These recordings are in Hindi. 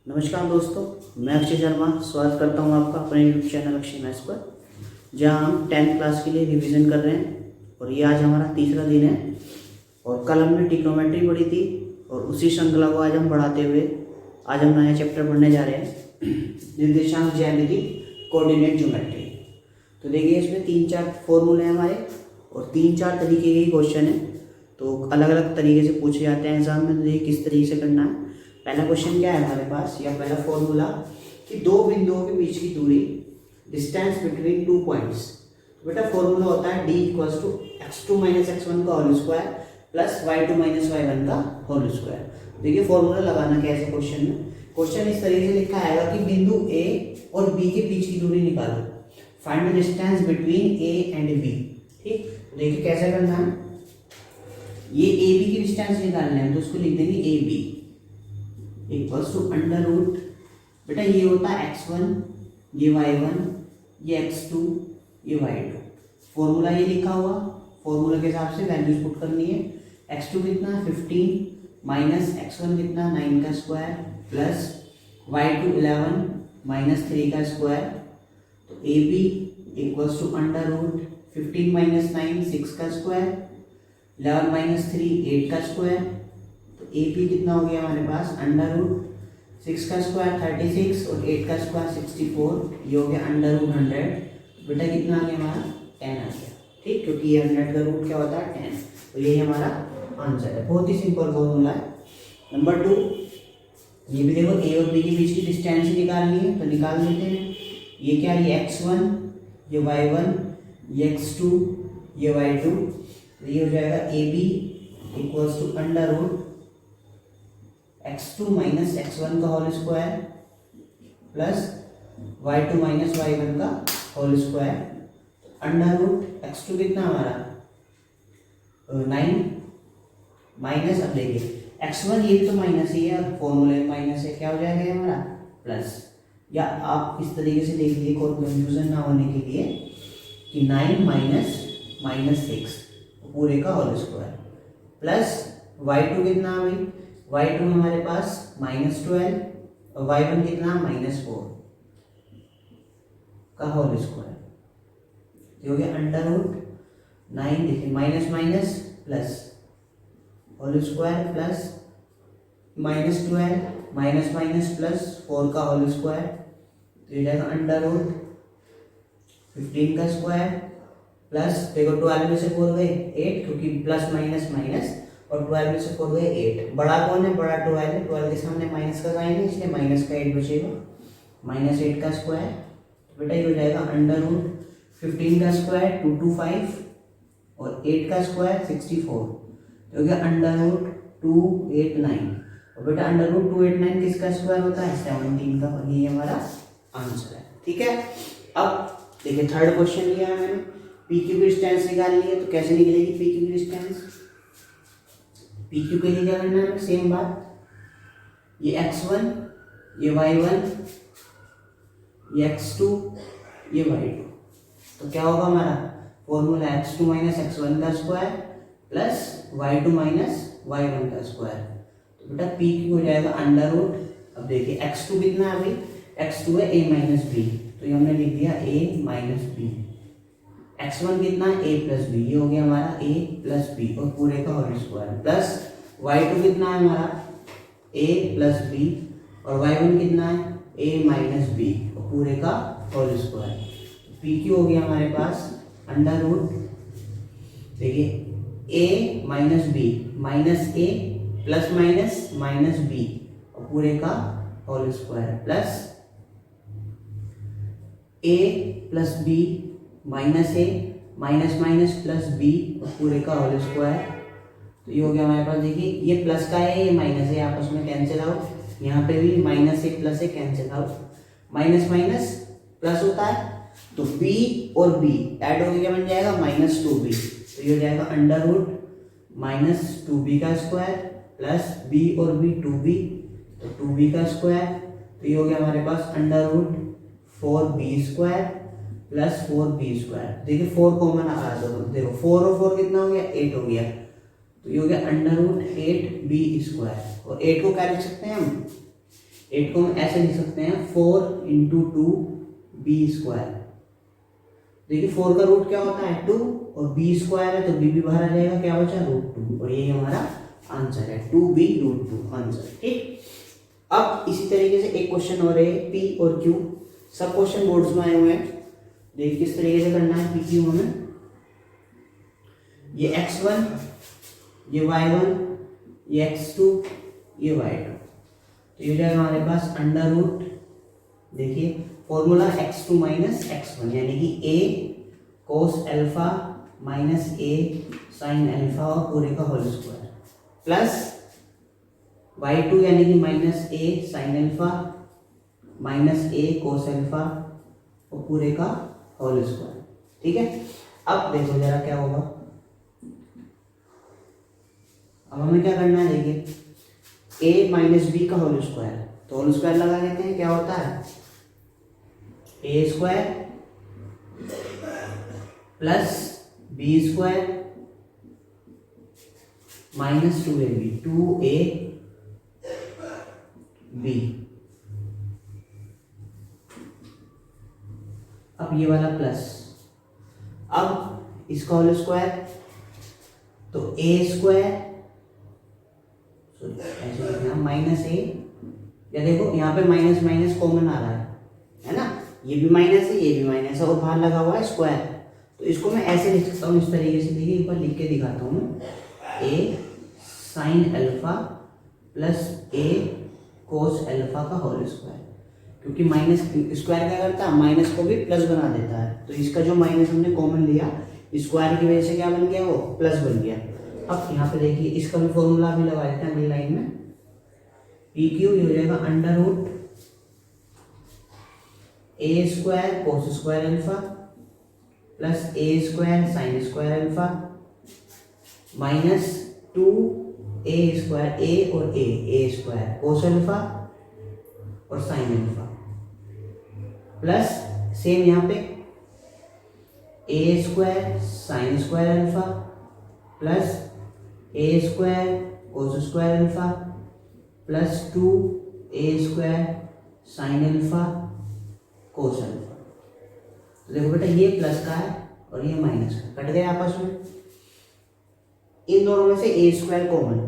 नमस्कार दोस्तों, मैं अक्षय शर्मा स्वागत करता हूं आपका अपने यूट्यूब चैनल अक्षय मैथ्स पर, जहां हम 10th क्लास के लिए रिवीजन कर रहे हैं। और ये आज हमारा तीसरा दिन है और कल हमने ट्रिग्नोमेट्री पढ़ी थी और उसी श्रृंखला को आज हम बढ़ाते हुए आज हम नया चैप्टर पढ़ने जा रहे हैं, निर्देशांक ज्यामिति कोऑर्डिनेट ज्योमेट्री। तो देखिए, इसमें 3-4 फॉर्मूले हैं हमारे और 3-4 तरीके के क्वेश्चन है, तो अलग अलग तरीके से पूछे जाते हैं एग्जाम में। तो देखिए किस तरीके से करना है। पहला क्वेश्चन क्या है हमारे पास, या पहला फॉर्मूला कि दो बिंदुओं के बीच की दूरी, डिस्टेंस बिटवीन 2 पॉइंट्स। बेटा फॉर्मूला होता है d equals to x2 minus x1 का whole square plus y2 minus y1 का होल स्क्वायर। देखिए फॉर्मूला लगाना कैसे क्वेश्चन में। क्वेश्चन इस तरीके से लिखा आएगा कि बिंदु a और b के बीच की दूरी निकालो, find the distance between a and b। ठीक, तो देखिए कैसे करना है। ये ए बी की डिस्टेंस निकालना है, तो उसको लिख देंगे A B equals to under root, बेटा ये होता है x1, ये y1, ये x2, ये y2। फॉर्मूला ये लिखा हुआ, फॉर्मूला के हिसाब से वैल्यूज पुट करनी है। x2 कितना 15 माइनस x1 कितना 9 का स्क्वायर प्लस y2 11 माइनस 3 का स्क्वायर। तो A B equals to under root 15 minus 9 6 का स्क्वायर, 11 माइनस 3 8 का स्क्वायर। तो ए पी कितना हो गया हमारे पास, अंडर रूट 6 का स्क्वायर 36 और 8 का स्क्वायर 64, ये हो गया अंडर रूट 100। बेटा कितना आ गया हमारा 10 आ गया। ठीक, क्योंकि ये 100 का रूट क्या होता है 10, तो यही हमारा आंसर है। बहुत ही सिंपल फॉर्मूला है। नंबर 2, ये भी देखो ए और बी के बीच की डिस्टेंस ही निकालनी है, तो निकाल लेते हैं। ये क्या, ये x1, ये y1, ये x2, ये y2। तो ये हो जाएगा A B equals to under root x2 minus x1 का whole square plus y2 minus y1 का whole square. Under root x2 कितना हमारा 9 माइनस, अब देखिए x1 ये भी तो माइनस ही है, फॉर्मूले में माइनस है, क्या हो जाएगा ये हमारा प्लस। या आप इस तरीके से देख लीजिए कोई कंफ्यूजन ना होने के लिए कि 9 माइनस माइनस 6 पूरे का होल स्क्वायर प्लस y2 कितना भाई, y2 हमारे पास -12 और y1 कितना -4 का होल स्क्वायर। हो गया अंडर रूट 9, देखिए minus minus plus whole square plus -12 minus minus plus 4 का होल स्क्वायर। तो ये जाएगा अंडर रूट 15 का स्क्वायर प्लस, देखो 12 में से 4 गए 8, क्योंकि प्लस माइनस माइनस, और 12 में से 4 गए 8। बड़ा कौन है, बड़ा 12 है, 12 के सामने माइनस का साइन है, इसलिए माइनस का 8 बचेगा, -8 का स्क्वायर। तो बेटा ये हो जाएगा अंडर रूट 15 का स्क्वायर 225 और 8 का स्क्वायर 64। तो हो गया अंडर रूट 289। और बेटा अंडर रूट 289 किसका स्क्वायर होता है, 17 का, और ये हमारा आंसर है। ठीक है, अब देखिए थर्ड क्वेश्चन लिया है मैंने, पी क्यू की डिस्टेंस निकालनी है। तो कैसे निकलेगी पी क्यू की डिस्टेंस। पी क्यू के लिए क्या करना है, सेम बात, ये x1, ये y1, ये x2, ये y2। तो क्या होगा हमारा फॉर्मूला x2 माइनस x1 का square plus y2 minus y1 का स्क्वायर। तो बेटा पी क्यू हो जाएगा अंडर रूट, अब देखिए x2 कितना है अभी, x2 है a माइनस बी, तो ये हमने लिख दिया a माइनस बी। x1 कितना है a प्लस बी, ये हो गया हमारा a प्लस बी और पूरे का होल स्क्वायर प्लस y2 कितना है हमारा a प्लस बी और y1 कितना है a माइनस बी और पूरे का होल स्क्वायर। पी क्यू हो गया हमारे पास अंडर रूट, देखिए a minus B minus a plus minus minus B और पूरे का whole square plus a plus B minus A minus minus plus B और पूरे का होल स्क्वायर। तो ये हो गया हमारे पास, देखिए ये प्लस का है, ये माइनस है, आपस में कैंसिल आउट। यहाँ पे भी माइनस एक प्लस है, cancel out. Minus minus plus होता है, तो b और b ऐड हो गया, बन जाएगा -2b। तो ये हो जाएगा अंडर रूट -2b का स्क्वायर प्लस b और b 2b, तो 2b का स्क्वायर। तो ये हो गया हमारे पास under root 4b square plus 4b square. देखिए 4 कॉमन आ रहा है, देखो 4 और 4 कितना हो गया 8 हो गया। तो ये हो गया अंडर रूट 8b स्क्वायर, और 8 को क्या लिख सकते हैं हम, 8 को हम ऐसे लिख सकते हैं 4 इंटू 2 बी स्क्वायर। देखिए 4 का रूट क्या होता है 2 और बी स्क्वायर है तो बी भी बाहर आ जाएगा, क्या बचा रूट 2 और ये हमारा आंसर है 2b रूट 2 आंसर। ठीक, अब इसी तरीके से एक क्वेश्चन और है पी और क्यू। सब क्वेश्चन बोर्ड्स में आए हुए हैं, देखिए किस तरीके से करना है पी क्यू हमें। ये x1, ये y1, ये x2, ये y2, तो ये हो जाएगा हमारे पास अंडर रूट, देखिए फॉर्मूला x2 माइनस x1 यानी कि a cos alpha minus a sine alpha और पूरे का होल स्क्वायर प्लस y2 यानी कि minus a sine alpha minus a cos alpha और पूरे का होल स्क्वायर। ठीक है, अब देखो जरा क्या होगा। अब हमें क्या करना है, देखिए a माइनस बी का होल स्क्वायर, तो होल स्क्वायर लगा देते हैं, क्या होता है a square plus B square minus 2ab 2ab। अब ये वाला प्लस, अब इसका होल स्क्वायर तो a स्क्वायर ऐसे लिखना माइनस a, या देखो यहाँ पे माइनस माइनस कॉमन आ रहा है ना, ये भी माइनस है ये भी माइनस है और बाहर लगा हुआ है स्क्वायर, तो इसको मैं ऐसे लिख सकता हूँ इस तरीके से। देखिए एक बार लिख के दिखाता हूँ, a sign alpha plus a cos alpha का होल स्क्वायर, क्योंकि माइनस स्क्वायर क्या करता है माइनस को भी प्लस बना देता है, तो इसका जो माइनस हमने कॉमन लिया स्क्वायर की वजह से क्या बन गया वो प्लस बन गया। अब यहाँ पे देखिए इसका भी फॉर्मूला भी लगा देते हैं अगली लाइन में, पी क्यू हो जाएगा under root A square cos square alpha plus A square sine square alpha minus 2 A square A और ए स्क्वायर कोस अल्फा और साइन अल्फा प्लस सेम यहाँ पे A square sine square alpha plus A square cos square alpha plus 2 A square sine alpha cos alpha. तो देखो बेटा ये प्लस का है और ये माइनस का, कट गए आपस में, इन दोनों में से ए स्क्वायर कॉमन,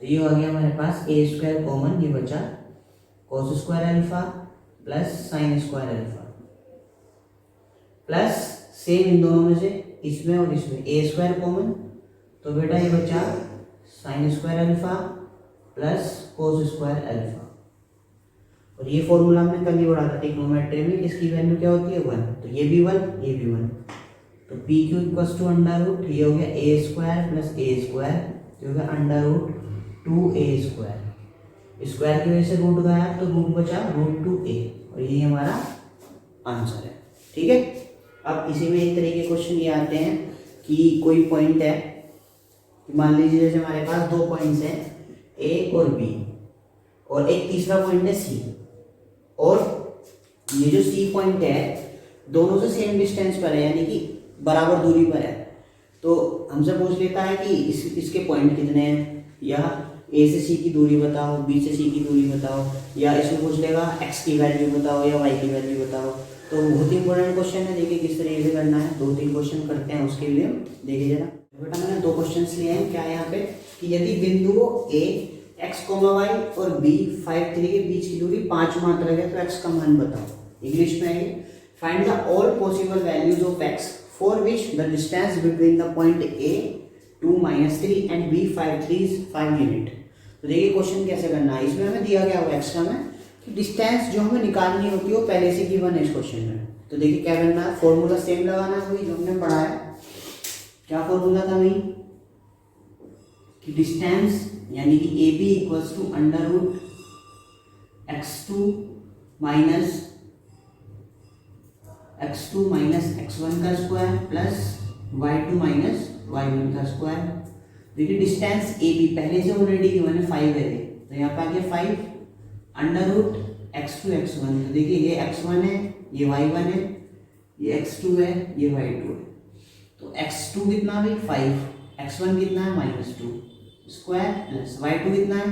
तो ये हो गया हमारे पास ए स्क्वायर कॉमन, ये बचा कोस square alpha plus sign square alpha plus same in दोनों में से इसमें और इसमें ए स्क्वायर कॉमन, तो बेटा ये बचा sign square alpha plus cos square alpha, और ये फॉर्मूला हमने कल ही पढ़ा था ट्रिग्नोमेट्री में, इसकी वैल्यू क्या होती है 1, तो ये भी 1 ये भी 1, तो P Q equals to under root, ये हो गया A square plus A square, ये हो गया under root 2a square, square की वजह से रूट गया तो रूट बचा रूट 2a, और ये हमारा आंसर है। ठीक है, अब इसी में एक तरीके के क्वेश्चन ये आते हैं कि कोई पॉइंट है, मान लीजिए जैसे हमारे पास 2 पॉइंट्स हैं ए और बी और एक तीसरा पॉइंट है सी, और ये जो सी पॉइंट है दोनों से सेम डिस्टेंस पर है यानी कि बराबर दूरी पर है, तो हमसे पूछ लेता है कि इसके पॉइंट कितने हैं, या ए से सी की दूरी बताओ, बी से सी की दूरी बताओ, या इसमें पूछ लेगा एक्स की वैल्यू बताओ या वाई की वैल्यू बताओ। तो बहुत ही इंपॉर्टेंट क्वेश्चन है, देखिए किस तरीके से करना है, 2-3 क्वेश्चन करते हैं उसके लिए, देखिए जरा बेटा मैंने 2 क्वेश्चन लिए हैं। क्या है यहाँ पे कि यदि बिंदुओं ए एक्स वाई और बी 5 3 के बीच की दूरी 5 मात्रा है तो एक्स का मान बताओ। इंग्लिश में है, find the all possible values of X for which the distance between the point A 2 - 3 and B 5 3 is 5 unit. तो देखिए क्वेश्चन कैसे करना है, इसमें हमें दिया गया हुआ एक्स का में कि डिस्टेंस जो हमें निकालनी होती है वो पहले से गिवन है इस क्वेश्चन में। तो देखिए क्या करना है, फॉर्मूला सेम लगाना है वही जो हमने पढ़ा है। क्या फॉर्मूला था वही कि डिस्टेंस यानी कि A B equals to under root x2 minus x1 का square plus y2 minus y1 का स्क्वायर। देखिए डिस्टेंस ए बी पहले से ऑलरेडी गिवन है 5 है, तो यहाँ पे आ गया 5 अंडर रूट x2 x1। तो देखिए ये x1 है ये y1 है, ये x2 है ये y2 है, तो x2 कितना भी 5, x1 कितना है -2 स्क्वायर प्लस y2 कितना है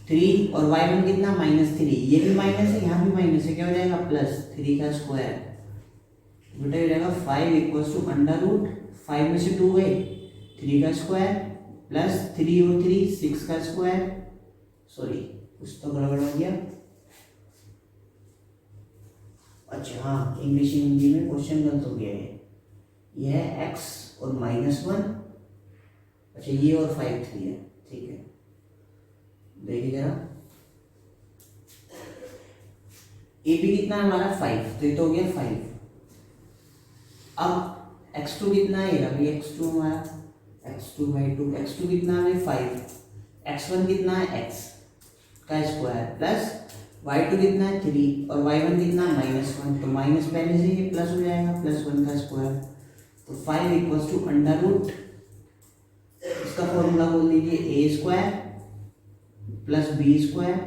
3 और y1 कितना -3, ये भी माइनस है, यहाँ भी माइनस है, क्या हो जाएगा +3 का स्क्वायर, बेटा हो जाएगा 5 इक्वल्स टू अंडर रूट 5 में से 2 गए 3 का स्क्वायर प्लस 3 और 3 6 का स्क्वायर, सॉरी कुछ तो गड़बड़ हो गया, अच्छा हाँ इंग्लिश हिंदी में क्वेश्चन गलत हो गया है, यह है x और -1, अच्छा ये और 5 3 है, ठीक है देखिए जरा, ए बी कितना है हमारा 5, तो ये तो हो गया 5, अब x2 कितना है, अभी x2 हमारा x2/2, x2 कितना है 5, x1 कितना है x का स्क्वायर प्लस y2 कितना है 3 और y1 कितना है -1, तो माइनस पहले से ये प्लस हो जाएगा +1 का स्क्वायर, तो 5 इक्वल्स टू अंडर रूट, इसका फॉर्मूला बोल दीजिए a square plus b square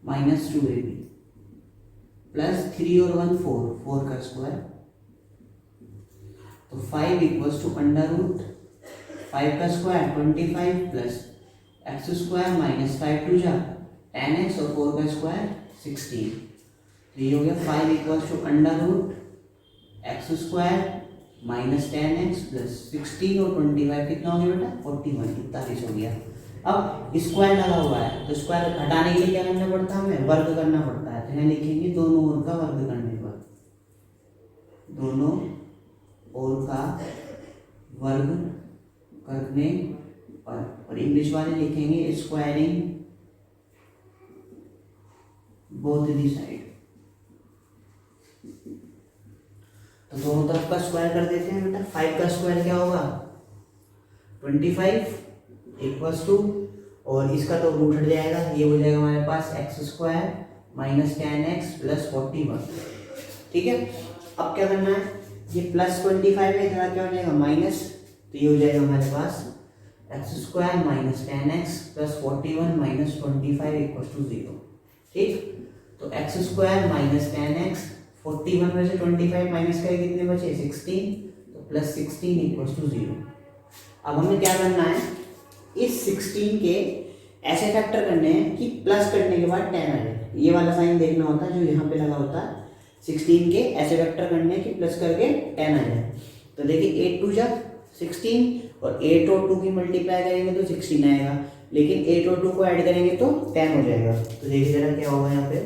minus 2ab plus 3 और 1 4 का स्क्वायर, तो 5 इक्वल्स टू अंडर रूट 5 का square 25 plus x square minus 5 2 जा 10x और 4 का स्क्वायर 16, तो ये हो गया 5 equals to under root x square minus 10x plus 16 और 25 कितना हो गया बेटा 41 हो गया। अब स्क्वायर लगा हुआ है तो स्क्वायर हटाने के लिए क्या करना पड़ता है, हमें वर्ग करना पड़ता है, तो यहाँ लिखेंगे दोनों ओर का वर्ग करने पर, दोनों ओर का वर्ग करने पर, और इंग्लिश वाले लिखेंगे स्क्वायरिंग बोथ दी साइड, तो दोनों तरफ का स्क्वायर कर देते हैं बेटा, 5 का स्क्वायर क्या होगा 25 इक्वल्स टू, और इसका तो रूट हट जाएगा, ये हो जाएगा हमारे पास X square minus 10x plus 41, ठीक है। अब क्या करना है, ये प्लस 25 है, इधर क्या हो जाएगा माइनस, तो ये हो जाएगा हमारे पास X square minus 10x plus 41 minus 25 equals to 0, ठीक। तो एक्स स्क्वायर माइनस 10x 41 में से 25 माइनस करें कितने बचे 16, तो प्लस 16 इक्वल्स टू 0। अब हमें क्या करना है, इस 16 के ऐसे फैक्टर करने हैं कि प्लस करने के बाद 10 आ जाए, ये वाला साइन देखना होता है जो यहाँ पे लगा होता है, 16 के ऐसे फैक्टर करने हैं कि प्लस करके 10 आ जाए, तो देखिए 8 2 जा 16 और 8 और 2 की मल्टीप्लाई करेंगे तो 16 आएगा, लेकिन 8 और 2 को ऐड करेंगे तो 10 हो जाएगा, तो देखिए जरा क्या होगा यहाँ पे,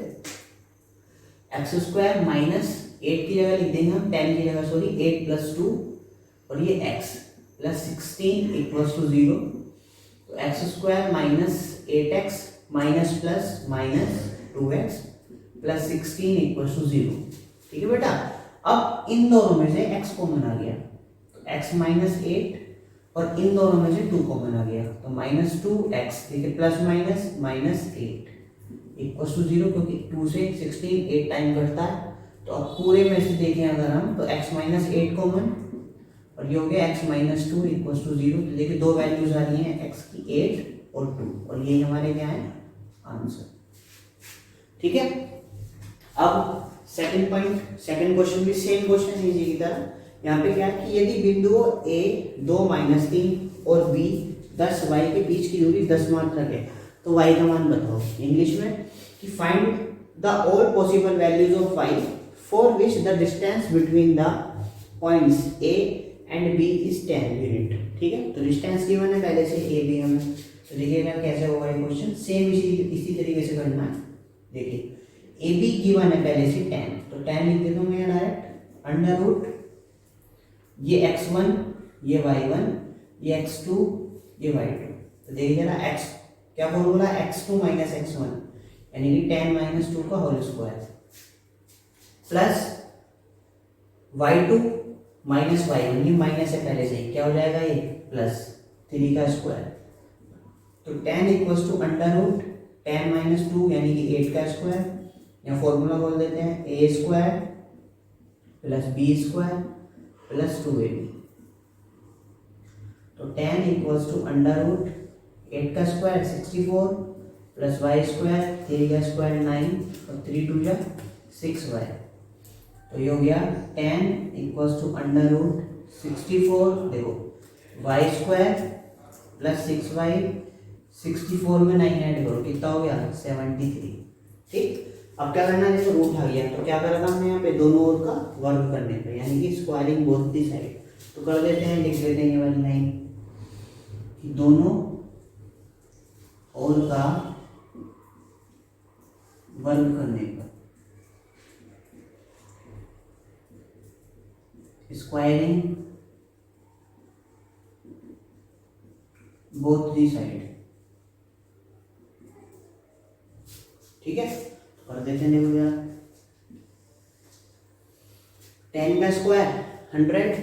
एक्स स्क्वायर माइनस 8 की जगह लिख देंगे हम 10 की जगह, सॉरी 8 प्लस 2 और ये x प्लस 16 इक्वल्स टू 0, तो x square minus 8x minus plus minus 2x plus 16 equals to 0, ठीक है बेटा। अब इन दोनों में से x कॉमन आ गया, तो x माइनस 8 और इन दोनों में से 2 कॉमन आ गया, तो माइनस 2x, ठीक है, plus minus minus 8 equals to 0, क्योंकि 2 से 16 8 टाइम कटता है, तो अब पूरे में से देखें अगर हम तो x माइनस 8 कॉमन और ये हो गया x माइनस 2 इक्वल्स टू 0, तो देखिए दो वैल्यूज आ रही हैं x की 8 और 2, और ये हमारे क्या है आंसर, ठीक है। अब सेकंड पॉइंट, सेकंड क्वेश्चन भी सेम क्वेश्चन है इसी की तरह, यहाँ पे क्या है कि यदि बिंदुओं a 2 - 3 और b 10 y के बीच की दूरी 10 मात्रक है, तो y का मान बताओ, इंग्लिश में कि find the all possible values of y for which the distance between the points a and b is 10 unit, ठीक है। तो डिस्टेंस गिवन है पहले से a b हमें, तो देखिएगा कैसे होगा ये क्वेश्चन, सेम इसी तरीके से करना है। देखिए ए बी गिवन है पहले से 10, तो 10 लिख देता हूँ मैं डायरेक्ट, अंडर रूट ये x1 ये y1 ये x2 ये y2, तो देखिए जरा x क्या फॉर्मूला x2 माइनस x1 यानी कि 10 माइनस 2 का whole square plus y2 minus y1, ये माइनस है पहले से, क्या हो जाएगा ये प्लस 3 का स्क्वायर, तो 10 equals to under root 10 minus 2 यानी कि 8 का स्क्वायर, या फॉर्मूला बोल देते हैं A square plus B square plus 2ab, तो 10 इक्वल्स टू अंडर रूट 8 का स्क्वायर 64 प्लस वाई स्क्वायर 3 का स्क्वायर 9 और 3 2 जा 6y, तो ये हो गया 10 इक्वल्स टू अंडर रूट 64, देखो वाई स्क्वायर प्लस 6y 64 में 9 ऐड करो, कितना हो गया 73। ठीक, अब क्या करना है, देखो रूट आ गया तो क्या करना हमने यहाँ पे दोनों ओर का वर्ग करने पे, यानी कि स्क्वायरिंग बोथ दी साइड। तो कर देते हैं, लिख देते हैं ये वाली लाइन कि दोनों ओर का वर्ग करने पर स्क्वायरिंग बोथ दी साइड। ठीक है, कर देते हैं, देखो यार 10 का स्क्वायर 100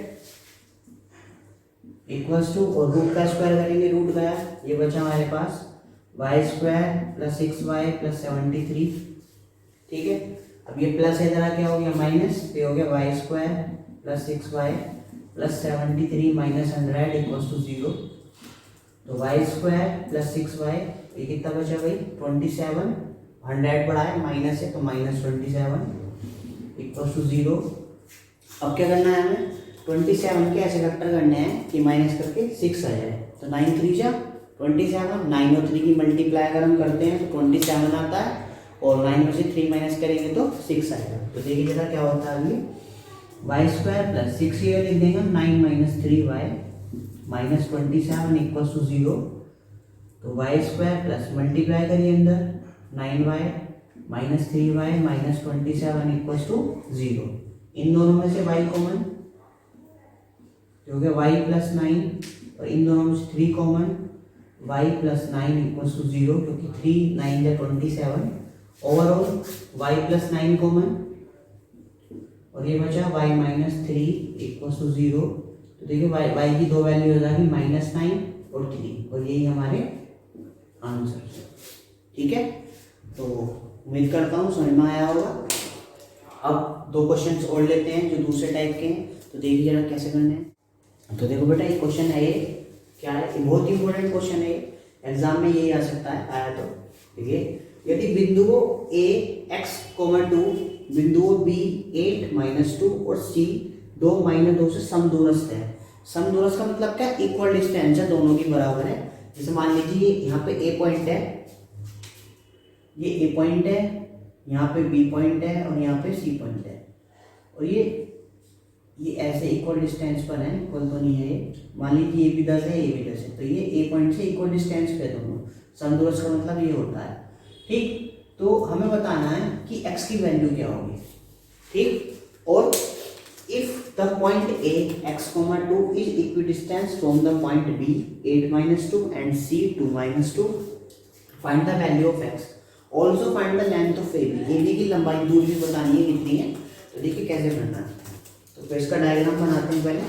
इक्वल्स टू, और रूट का स्क्वायर करेंगे, रूट गया, ये बचा हमारे पास Y square plus 6y plus 73। ठीक है, अब ये प्लस इधर क्या हो गया माइनस, तो हो गया Y square plus 6y plus 73 minus 100 equals to 0। तो वाई स्क्वायर प्लस 6y, ये कितना बचा भाई 27, 100 बढ़ा है माइनस है तो माइनस 27 इक्वल्स टू 0। अब क्या करना है हमें, 27 के ऐसे फैक्टर करने हैं कि माइनस करके 6 आ जाए। तो 9 3 जा 27, 9 और 3 की मल्टीप्लाई अगर हम करते हैं तो 27 आता है, और 9 में से 3 माइनस करेंगे तो 6 आएगा। तो देखिए जरा क्या होता है अभी, वाई स्क्वायर प्लस 6 ये लिख देंगे 9 minus 3y minus 27 equals to 0। तो वाई स्क्वायर प्लस मल्टीप्लाई करिए अंदर 9y minus 3y minus 27 equals to 0। इन दोनों में से y कॉमन, जो कि y प्लस 9, और इन दोनों में से 3 common, y plus 9 equals to 0, क्योंकि 3 9 या 27। ओवरऑल y प्लस 9 कॉमन, और ये बचा y माइनस 3 इक्वल्स टू 0। तो देखिए y की दो वैल्यू हो जाएगी माइनस 9 और 3, और यही हमारे आंसर। ठीक है, तो उम्मीद करता हूँ समझ में आया होगा। अब दो क्वेश्चंस और लेते हैं जो दूसरे टाइप के हैं, तो देखिए जरा कैसे करने हैं। तो देखो बेटा, ये क्वेश्चन है, ये क्या है, ये बहुत इंपॉर्टेंट क्वेश्चन है, एग्जाम में यही आ सकता है, आया तो देखिए, यदि बिंदुओं a x, 2, बिंदुओं b 8 माइनस 2 और c 2 माइनस 2 से समदूरस्थ है। समदूरस्थ का मतलब क्या, इक्वल डिस्टेंस है, दोनों की बराबर है। जैसे मान लीजिए यहाँ पे a पॉइंट है, ये a पॉइंट है, यहाँ पे b पॉइंट है, और यहाँ पे c पॉइंट है, और ये ऐसे इक्वल डिस्टेंस पर है, इक्वल तो नहीं है ये, मान लीजिए ये भी 10 है, ये भी 10 है, तो ये a पॉइंट से इक्वल डिस्टेंस पे दोनों। समदूरस्थ का मतलब ये होता है। ठीक, तो हमें बताना है कि x की वैल्यू क्या होगी। ठीक, और if the point a x, 2 is equidistance from the point b 8 minus 2 and c 2 minus 2, find the value of x। Also find the length of AB। AB की लंबाई, दूरी भी बतानी है कितनी है। तो देखिए कैसे करना है, तो फिर इसका डायग्राम बनाते हैं। पहले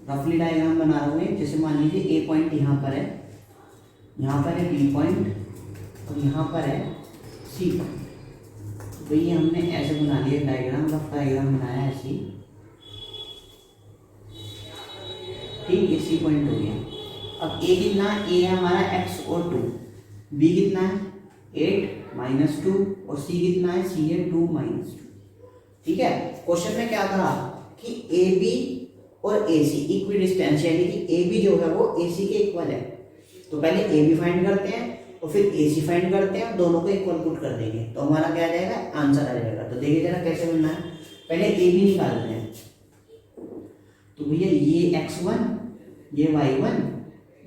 रफली डायग्राम बना रहे हैं। जैसे मान लीजिए A पॉइंट यहाँ पर है, यहाँ पर है B पॉइंट, और यहाँ पर है C पॉइंट। तो ये हमने ऐसे बना लिया डायग्राम, रफ डायग्राम बनाया ऐसे ही। ठीक, ये C पॉइंट हो गया। अब A कितना है, A है हमारा x और 2, B कितना है 8 माइनस 2, और C कितना है, C है 2 माइनस 2। ठीक है, क्वेश्चन में क्या कहा कि AB और AC इक्वी डिस्टेंस, यानी कि AB जो है वो AC के इक्वल है। तो पहले AB फाइंड करते हैं और फिर AC फाइंड करते हैं, दोनों को इक्वल पुट कर देंगे तो हमारा क्या आ जाएगा, आंसर आ जाएगा। तो देखिए जरा कैसे बनना है, पहले AB निकालते हैं। तो भैया ये x1, ये y1,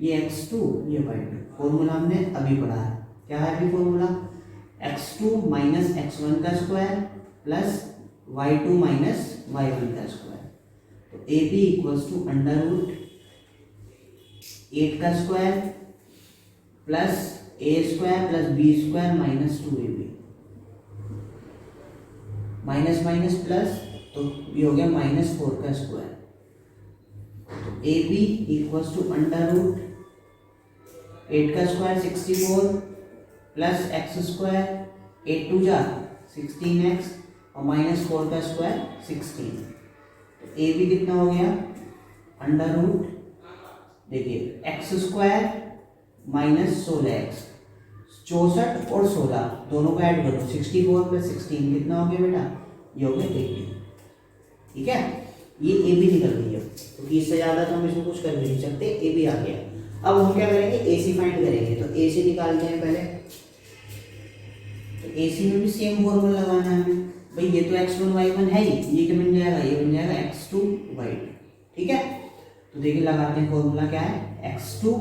ये x2, ये y2। फॉर्मूला हमने अभी पढ़ा है, क्या है अभी फॉर्मूला, x2 माइनस x1 का square plus y2 minus y1 का स्क्वायर। तो AB equals to under root 8 का square plus a square plus b square minus 2ab, minus minus plus, तो ये हो गया माइनस 4 का स्क्वायर। तो AB equals to under root 8 का स्क्वायर 64 प्लस x स्क्वायर, 8 2 जा 16x, और माइनस 4 का स्क्वायर 16। तो AB कितना हो गया, अंडर रूट, देखिए x स्क्वायर माइनस 16x, 64 और 16 दोनों को ऐड करो, 64 प्लस 16 कितना हो गया बेटा, ये हो गया 80। ठीक है, ये AB निकल गई है, क्योंकि इससे ज़्यादा तो हम इसमें कुछ कर भी नहीं सकते, AB आ गया। अब हम क्या करेंगे, ए सी फाइंड करेंगे। तो ए सी निकालते हैं पहले। तो ए सी में भी सेम फॉर्मूला लगाना है हमें। भाई ये तो x1 y1 है ही, ये क्या बन जाएगा, ये बन जाएगा x2 y2। ठीक है, तो देखिए लगाते हैं फॉर्मूला क्या है, x2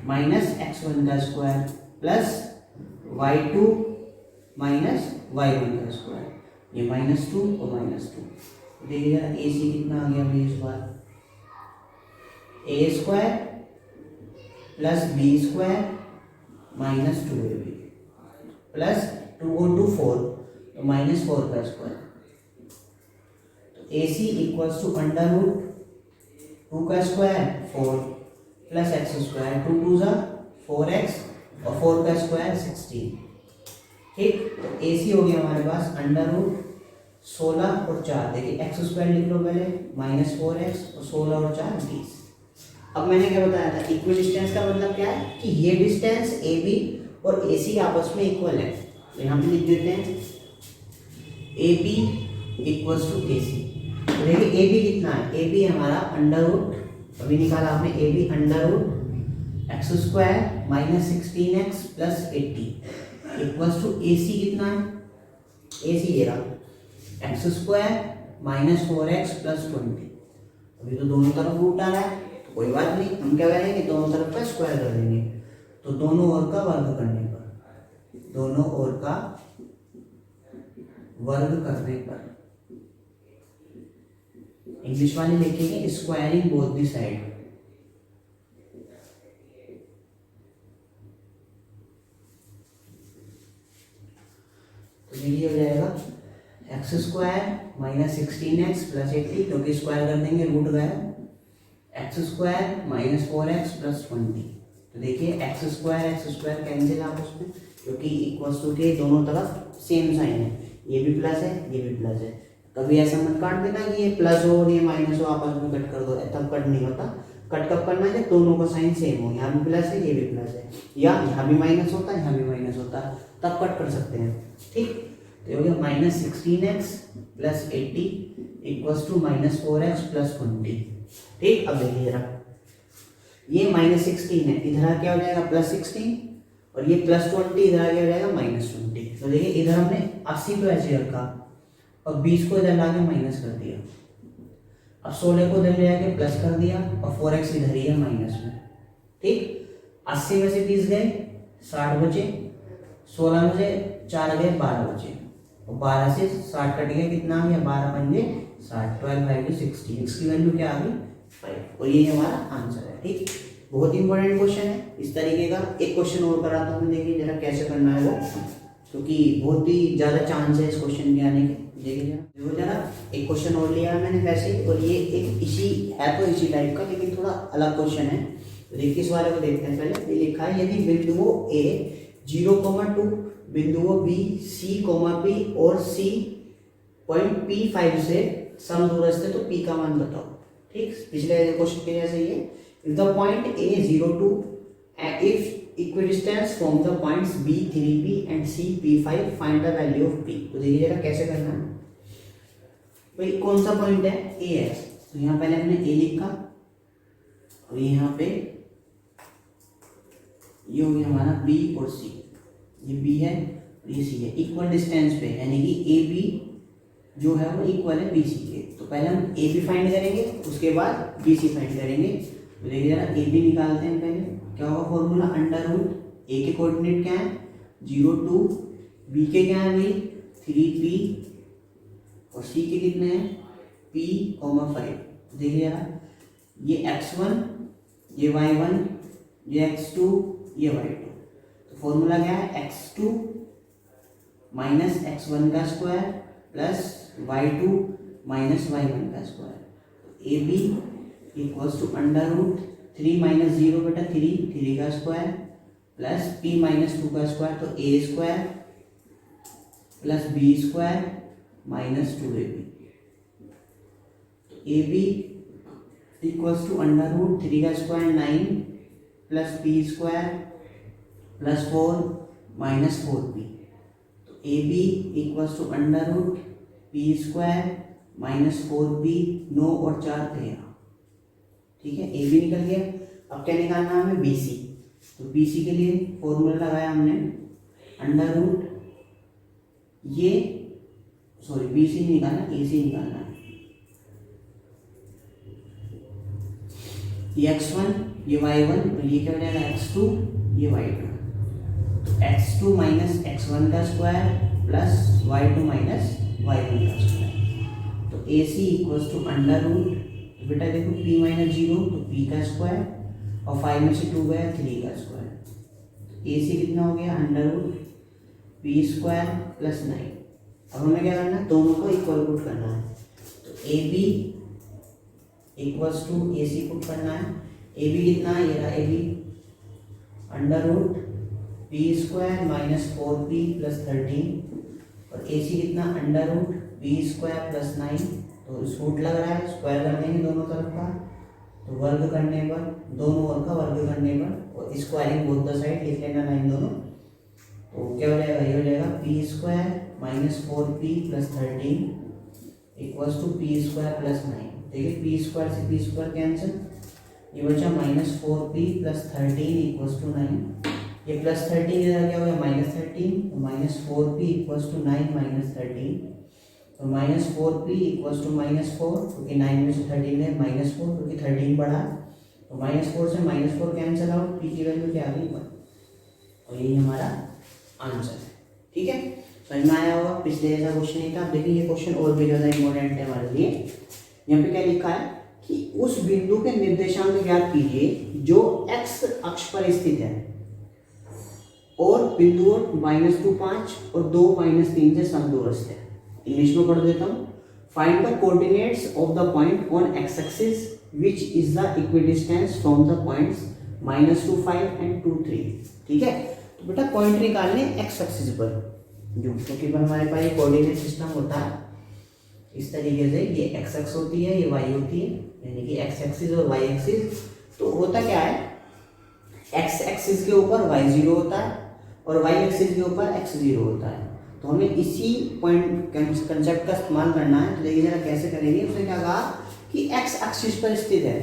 माइनस x1 का square plus y2 minus y1 का स्क्वायर, ये -2 और -2। देखिए जरा ए सी कितना आ गया भाई इस बार, A square plus B square minus 2ab plus 2 और 2 4, तो -4 का स्क्वायर। तो A C equals to under root 2 का स्क्वायर 4 प्लस एक्स स्क्वायर, 2 2 जा 4x और 4 का स्क्वायर 16। ठीक, तो ए सी हो गया हमारे पास अंडर रूट 16 और 4। देखिए एक्स स्क्वायर लिख लो पहले, -4x और 16 और 4 20। अब मैंने क्या बताया था, इक्वल डिस्टेंस का मतलब क्या है कि ये डिस्टेंस ए बी और ए सी आपस में इक्वल है। तो यहाँ पे लिख देते हैं A B equals to A C. तो देखिए ए बी कितना है, ए बी हमारा अंडर रूट, अभी निकाला आपने, A B under root x square minus 16x plus 80 equals to A C कितना है, ए सी ये रहा x square minus 4x plus 20। अभी तो दोनों तरफ रूट आ रहा है, तो कोई बात नहीं, हम क्या करेंगे, दोनों तरफ का स्क्वायर कर देंगे। तो दोनों ओर का वर्ग करने पर, दोनों ओर का वर्ग करने पर इंग्लिश वाले लिखेंगे स्क्वायरिंग बोथ द साइड। तो ये हो जाएगा x square minus 16x plus 80, क्योंकि स्क्वायर कर देंगे रूट गया, X square minus 4x plus 20। तो देखिए एक्स स्क्वायर कैंसिल आपस में, क्योंकि इक्वल्स टू के दोनों तरफ सेम साइन है, ये भी प्लस है ये भी प्लस है। कभी ऐसा मत काट देना कि ये प्लस हो और ये माइनस हो, आपस में कट कर दो, तब कट नहीं होता। कट कब करना है, दोनों का साइन सेम हो, यहाँ भी प्लस है ये भी प्लस है, या यहाँ भी माइनस होता है यहाँ भी माइनस होता है, तब कट कर सकते हैं। ठीक, तो हो गया minus 16x plus 80 equals to minus 4x plus 20। ठीक, अब देखिए जरा, ये माइनस 16 है, इधर क्या हो जाएगा प्लस 16, और ये प्लस 20 इधर क्या हो जाएगा -20। तो देखिए इधर हमने 80 तो ऐसे रखा और 20 को इधर लाके माइनस कर दिया, अब 16 को इधर ले आके प्लस कर दिया और 4x इधर ही है माइनस में। ठीक, 80 में से 20 गए 60 बचे, 16 में से 4 गए 12 बचे, और 12 से 60 कट गया, कितना आ गया 12 पंजे 60, 12 5 16, इसकी वैल्यू क्या आ गई 5, और ये हमारा आंसर है। ठीक, बहुत इंपॉर्टेंट क्वेश्चन है इस तरीके का। एक क्वेश्चन और कराता हूँ, देखिए जरा कैसे करना है वो, क्योंकि बहुत ही ज़्यादा चांस है इस क्वेश्चन के आने के। देखिए जरा एक क्वेश्चन और लिया है मैंने वैसे, और ये एक इसी है, तो इसी टाइप का, लेकिन थोड़ा अलग क्वेश्चन है। तो देखिए इस वाले को देखते हैं पहले। ये लिखा है, यदि बिंदुओं A 0,2, बिंदुओं B C, P और C पॉइंट P5 से समदूरस्थ है तो P का मान बताओ। ठीक, पिछले क्वेश्चन के जैसे ये, if the point A 0,2 if equidistance from the points B 3P and C P5 find the value of P। तो देखिए जरा कैसे करना है भाई, कौन सा पॉइंट है, A है, तो यहाँ पहले हमने A लिखा, और यहाँ पे ये हो गया हमारा B और C, ये B है और ये C है, इक्वल डिस्टेंस पे, यानी कि ए बी जो है वो इक्वल है बी सी के। तो पहले हम ए बी फाइंड करेंगे, उसके बाद बी सी फाइंड करेंगे। तो देखिए जरा ए बी निकालते हैं पहले, क्या होगा फॉर्मूला, अंडर रूट ए के कोऑर्डिनेट क्या है 0,2, बी के क्या है भाई 3p, और सी के कितने हैं p, 5। देखिए जरा, ये x1 ये y1 ये x2 ये y2। तो फॉर्मूला क्या है, x2 माइनस x1 का square plus y2 minus y1 का square. A B equals to under root 3 minus 0 बटा 3 का स्क्वायर प्लस p माइनस 2 का स्क्वायर, तो a square plus b square minus 2ab। तो A B equals to under root 3 का square 9 plus p square plus 4 minus 4p। तो A B equals to under root p square minus 4p, 9 और 4 13। ठीक है, ए बी निकल गया। अब क्या निकालना है हमें, बी सी। तो बी सी के लिए फॉर्मूला लगाया हमने, अंडर रूट ये, सॉरी बी सी निकालना, ए सी निकालना है। ये x1 ये y1 और ये क्या हो जाएगा x2 ये y2। तो x2 माइनस x1 का square plus y2 minus y1 का स्क्वायर। तो A C equals to under root, तो बेटा देखो p माइनस 0 तो p का स्क्वायर और 5 में से 2 गया 3 का स्क्वायर। ए सी कितना हो गया, under root p square plus 9। अब हमें क्या करना है, दोनों को इक्वल पुट करना है। तो A B equals to A C put करना है। ए बी कितना है, ये रहा A B under root P square minus 4p plus 13 और ए सी कितना under root P square plus 9। तो रूट लग रहा है, स्क्वायर कर देंगे दोनों तरफ का, तो वर्ग करने पर, दोनों वर्ग का वर्ग करने पर और स्क्वायरिंग बोथ द साइड लिख लेना लाइन दोनों। तो क्या हो जाएगा, ये हो जाएगा P square minus 4p plus 13 equals to P square plus 9। देखिए पी स्क्वायर से पी स्क्वायर कैंसिल, ये बचा minus 4p plus 13 equals to 9। ये प्लस 13 इधर क्या हो गया माइनस 13, तो minus 4p equals to 9 minus 13। तो minus 4p equals to minus 4, क्योंकि 9 में से 13 है माइनस 4, क्योंकि 13 बढ़ा तो माइनस 4 से माइनस 4 कैंसिल आउट, p की वैल्यू क्या आ गई 1। और यही हमारा आंसर है। ठीक है, समझ में आया होगा। पिछले जैसा क्वेश्चन नहीं था। अब देखिए ये क्वेश्चन और भी ज़्यादा इंपॉर्टेंट है हमारे लिए। यहाँ पे क्या लिखा है कि उस बिंदु के निर्देशांक ज्ञात कीजिए जो x अक्ष पर स्थित है और बिंदुओं -2 5 और 2 -3 से समदूरस्थ है। इंग्लिश में पढ़ देता हूँ। Find the coordinates of the point on x axis which is the equidistance from the points -2 5 and 2 3। ठीक है, तो बेटा पॉइंट निकालने x एक्सिस पर, जो क्योंकि हमारे पास ये कोऑर्डिनेट सिस्टम होता है इस तरीके से, ये x एक्स होती है, ये y होती है, यानी कि x एक्सिस और y एक्सिस। तो होता क्या है, x एक्सिस के ऊपर y 0 होता है और y एक्सिस के ऊपर x 0 होता है। तो हमें इसी पॉइंट कंसेप्ट का इस्तेमाल करना है। तो देखिए जरा कैसे करेंगे। उसने क्या कहा कि x एक्सिस पर स्थित है,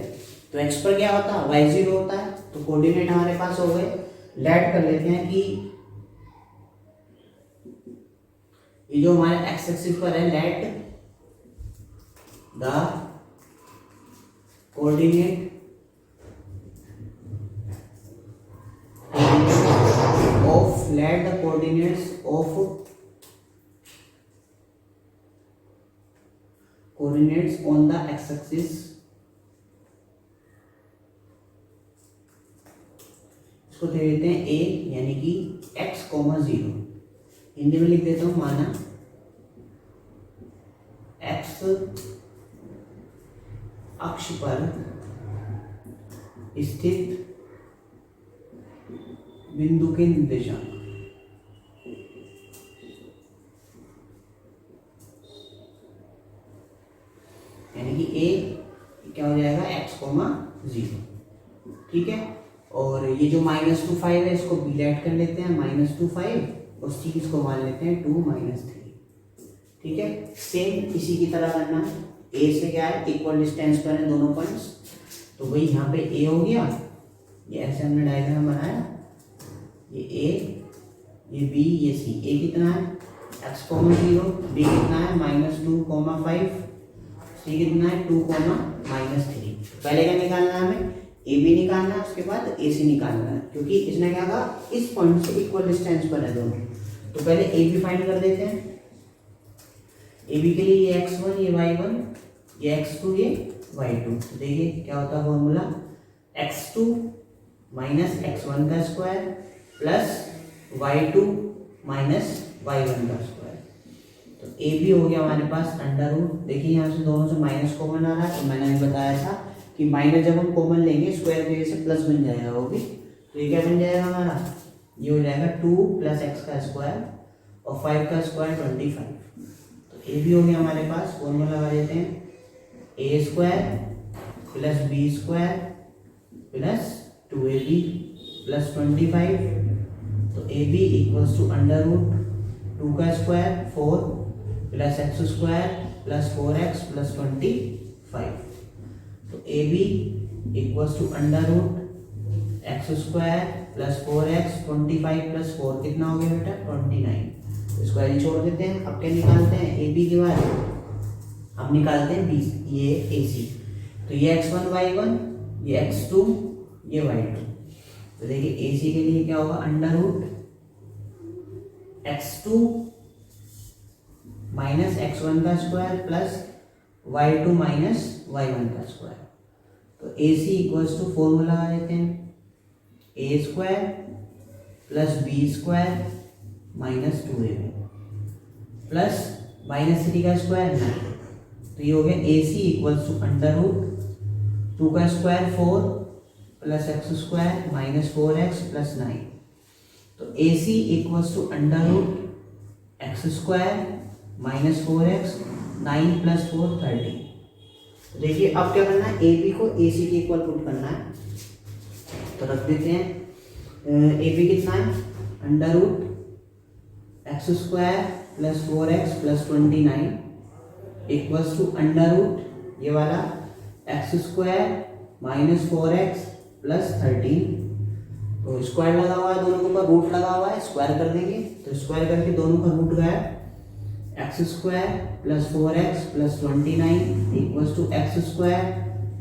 तो x पर क्या होता है, y 0 होता है। तो कोऑर्डिनेट हमारे पास हो गए, लेट कर लेते हैं कि ये जो हमारे x एक्सिस पर है, let the coordinate of let the coordinates on the x axis इसको दे देते हैं a, यानी कि x, 0। हिंदी में लिख देता हूं, माना x अक्ष पर स्थित बिंदु के निर्देशांक, यानी कि a क्या हो जाएगा x, 0। ठीक है, और ये जो -2 5 है इसको b लेट कर लेते हैं, -2 5 और c इसको मान लेते हैं 2 -3। ठीक है, सेम इसी की तरह करना है। a से क्या है, इक्वल डिस्टेंस पर है दोनों पॉइंट्स, तो वही यहाँ पे a हो गया, ये ऐसे हमने डायग्राम बनाया, ये a, ये b, ये c। a कितना है x, 0, b कितना है -2, 5, c कितना है 2, -3। पहले क्या निकालना है हमें, a b निकालना है, उसके बाद a c निकालना है, क्योंकि इसने क्या कहा इस पॉइंट से इक्वल डिस्टेंस पर है दोनों। तो पहले a b फाइंड कर देते हैं। a b के लिए ये x1 ये y1, ये x2 ये y2। तो देखिए क्या होता है फॉर्मूला, x2 माइनस x1 का square plus y2 minus y1 का स्क्वायर। तो a भी हो गया हमारे पास अंडर रूट। देखिए यहाँ से दोनों से माइनस कॉमन आ रहा है, तो मैंने अभी बताया था कि माइनस जब हम कॉमन लेंगे स्क्वायर की वजह से प्लस बन जाएगा वो भी। तो ये क्या बन जाएगा हमारा, ये हो जाएगा 2 + x का स्क्वायर और 5 का स्क्वायर 25। तो a भी हो गया हमारे पास, फॉर्मूला लगा देते हैं, a² + b² + 2ab + 25। तो A B equals to under root 2 का स्क्वायर 4 + x² + 4x + 25। तो A B equals to under root x square plus 4x 25 plus 4 कितना हो गया बेटा 29। इसको ऐसे छोड़ देते हैं। अब क्या निकालते हैं ए बी के बाद अब निकालते हैं बी ये ए सी। तो ये x1 y1 ये x2 ये y2। तो देखिए ए सी के लिए क्या होगा under root x2 minus x1 का square plus y2 minus y1 का स्क्वायर। तो A C equals to formula लगा देते हैं A square plus B square minus 2ab plus minus 3 का स्क्वायर 9। तो ये हो गया A C equals to under root 2 का square 4 plus x square minus 4x plus 9। तो A C equals to under root x square minus 4x 9 plus 4 30। तो देखिए अब क्या करना है ए बी को ए सी के इक्वल पुट करना है। तो रख देते हैं ए बी कितना है under root x square plus 4x plus 29 equals to under root ये वाला x square minus 4x plus 13। तो स्क्वायर लगा हुआ है दोनों के ऊपर रूट लगा हुआ है स्क्वायर कर देंगे। तो स्क्वायर करके दोनों का रूट गया X square plus 4x plus 29 equals to x square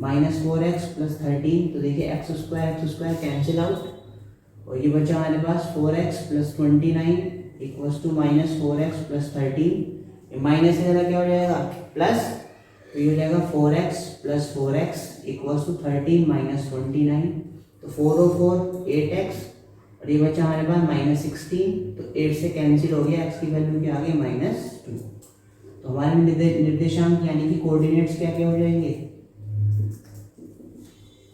minus 4x plus 13। तो देखिए एक्स स्क्वायर कैंसिल आउट और ये बचा हमारे पास 4x plus 29 equals to minus 4x plus 13। Minus इधर क्या हो जाएगा प्लस। तो ये हो जाएगा 4x plus 4x equals to 13 minus 29। तो 4 और 4 8x और ये बचा हमारे पास माइनस 16। तो 8 से कैंसिल हो गया x की वैल्यू के आगे माइनस 2। तो हमारे निर्देशांक यानी कि कोऑर्डिनेट्स क्या क्या हो जाएंगे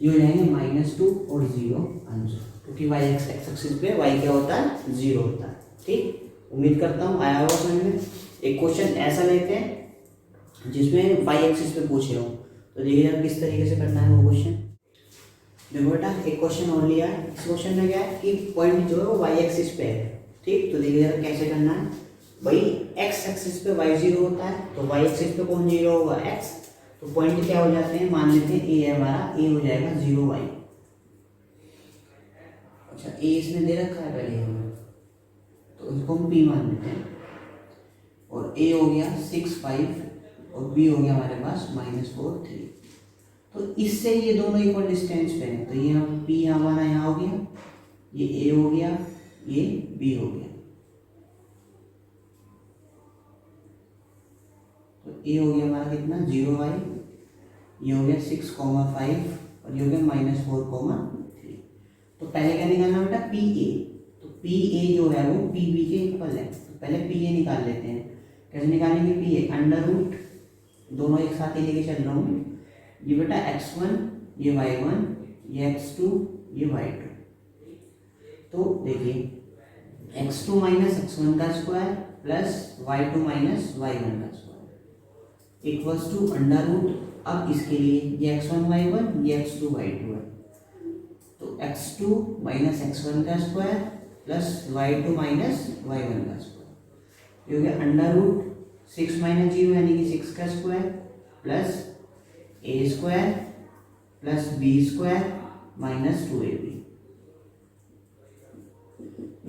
ये हो जाएंगे माइनस 2 और 0 आंसर क्योंकि y एक्सिस पे y क्या होता है 0 होता है। ठीक उम्मीद करता हूँ आया होगा समझ में। एक क्वेश्चन ऐसा लेते हैं जिसमें y एक्सिस पे पूछे हो। तो देखिए जरा किस तरीके से करना है वो क्वेश्चन। देखो बेटा एक क्वेश्चन और लिया है। इस क्वेश्चन में क्या है कि पॉइंट जो है वो y एक्सिस पे है। ठीक तो देखिए जरा कैसे करना है। भाई x एक्सिस पे y 0 होता है तो y एक्सिस पे कौन 0 होगा x। तो पॉइंट क्या हो जाते हैं मान लेते हैं a है हमारा a हो जाएगा 0y। अच्छा a इसमें दे रखा है पहले हमें तो इसको हम p मान लेते हैं और a हो गया 6 5 और b हो गया हमारे पास -4 3। तो इससे ये दोनों इक्वल डिस्टेंस पे हैं। तो ये हम p हमारा यहाँ हो गया ये a हो गया ये b हो गया। तो a हो गया हमारा कितना 0y ये हो गया 6, 5 और ये हो गया -4, 3। तो पहले क्या निकालना बेटा पी ए। तो पी ए जो है वो पी बी के इक्वल है। तो पहले पी ए निकाल लेते हैं। कैसे निकालेंगे पी ए अंडर रूट दोनों एक साथ ही लेके चल रहा हूँ। ये बेटा x1 ये y1 ये x2 ये y2। तो देखिए x2 माइनस x1 का square plus y2 minus y1 का square equals to under root. अब इसके लिए ये x1 y1 ये x2 y2 है। तो x2 माइनस x1 का square plus y2 minus y1 का स्क्वायर ये हो गया अंडर रूट 6 माइनस 0 यानी कि 6 का square plus a square plus b square minus 2ab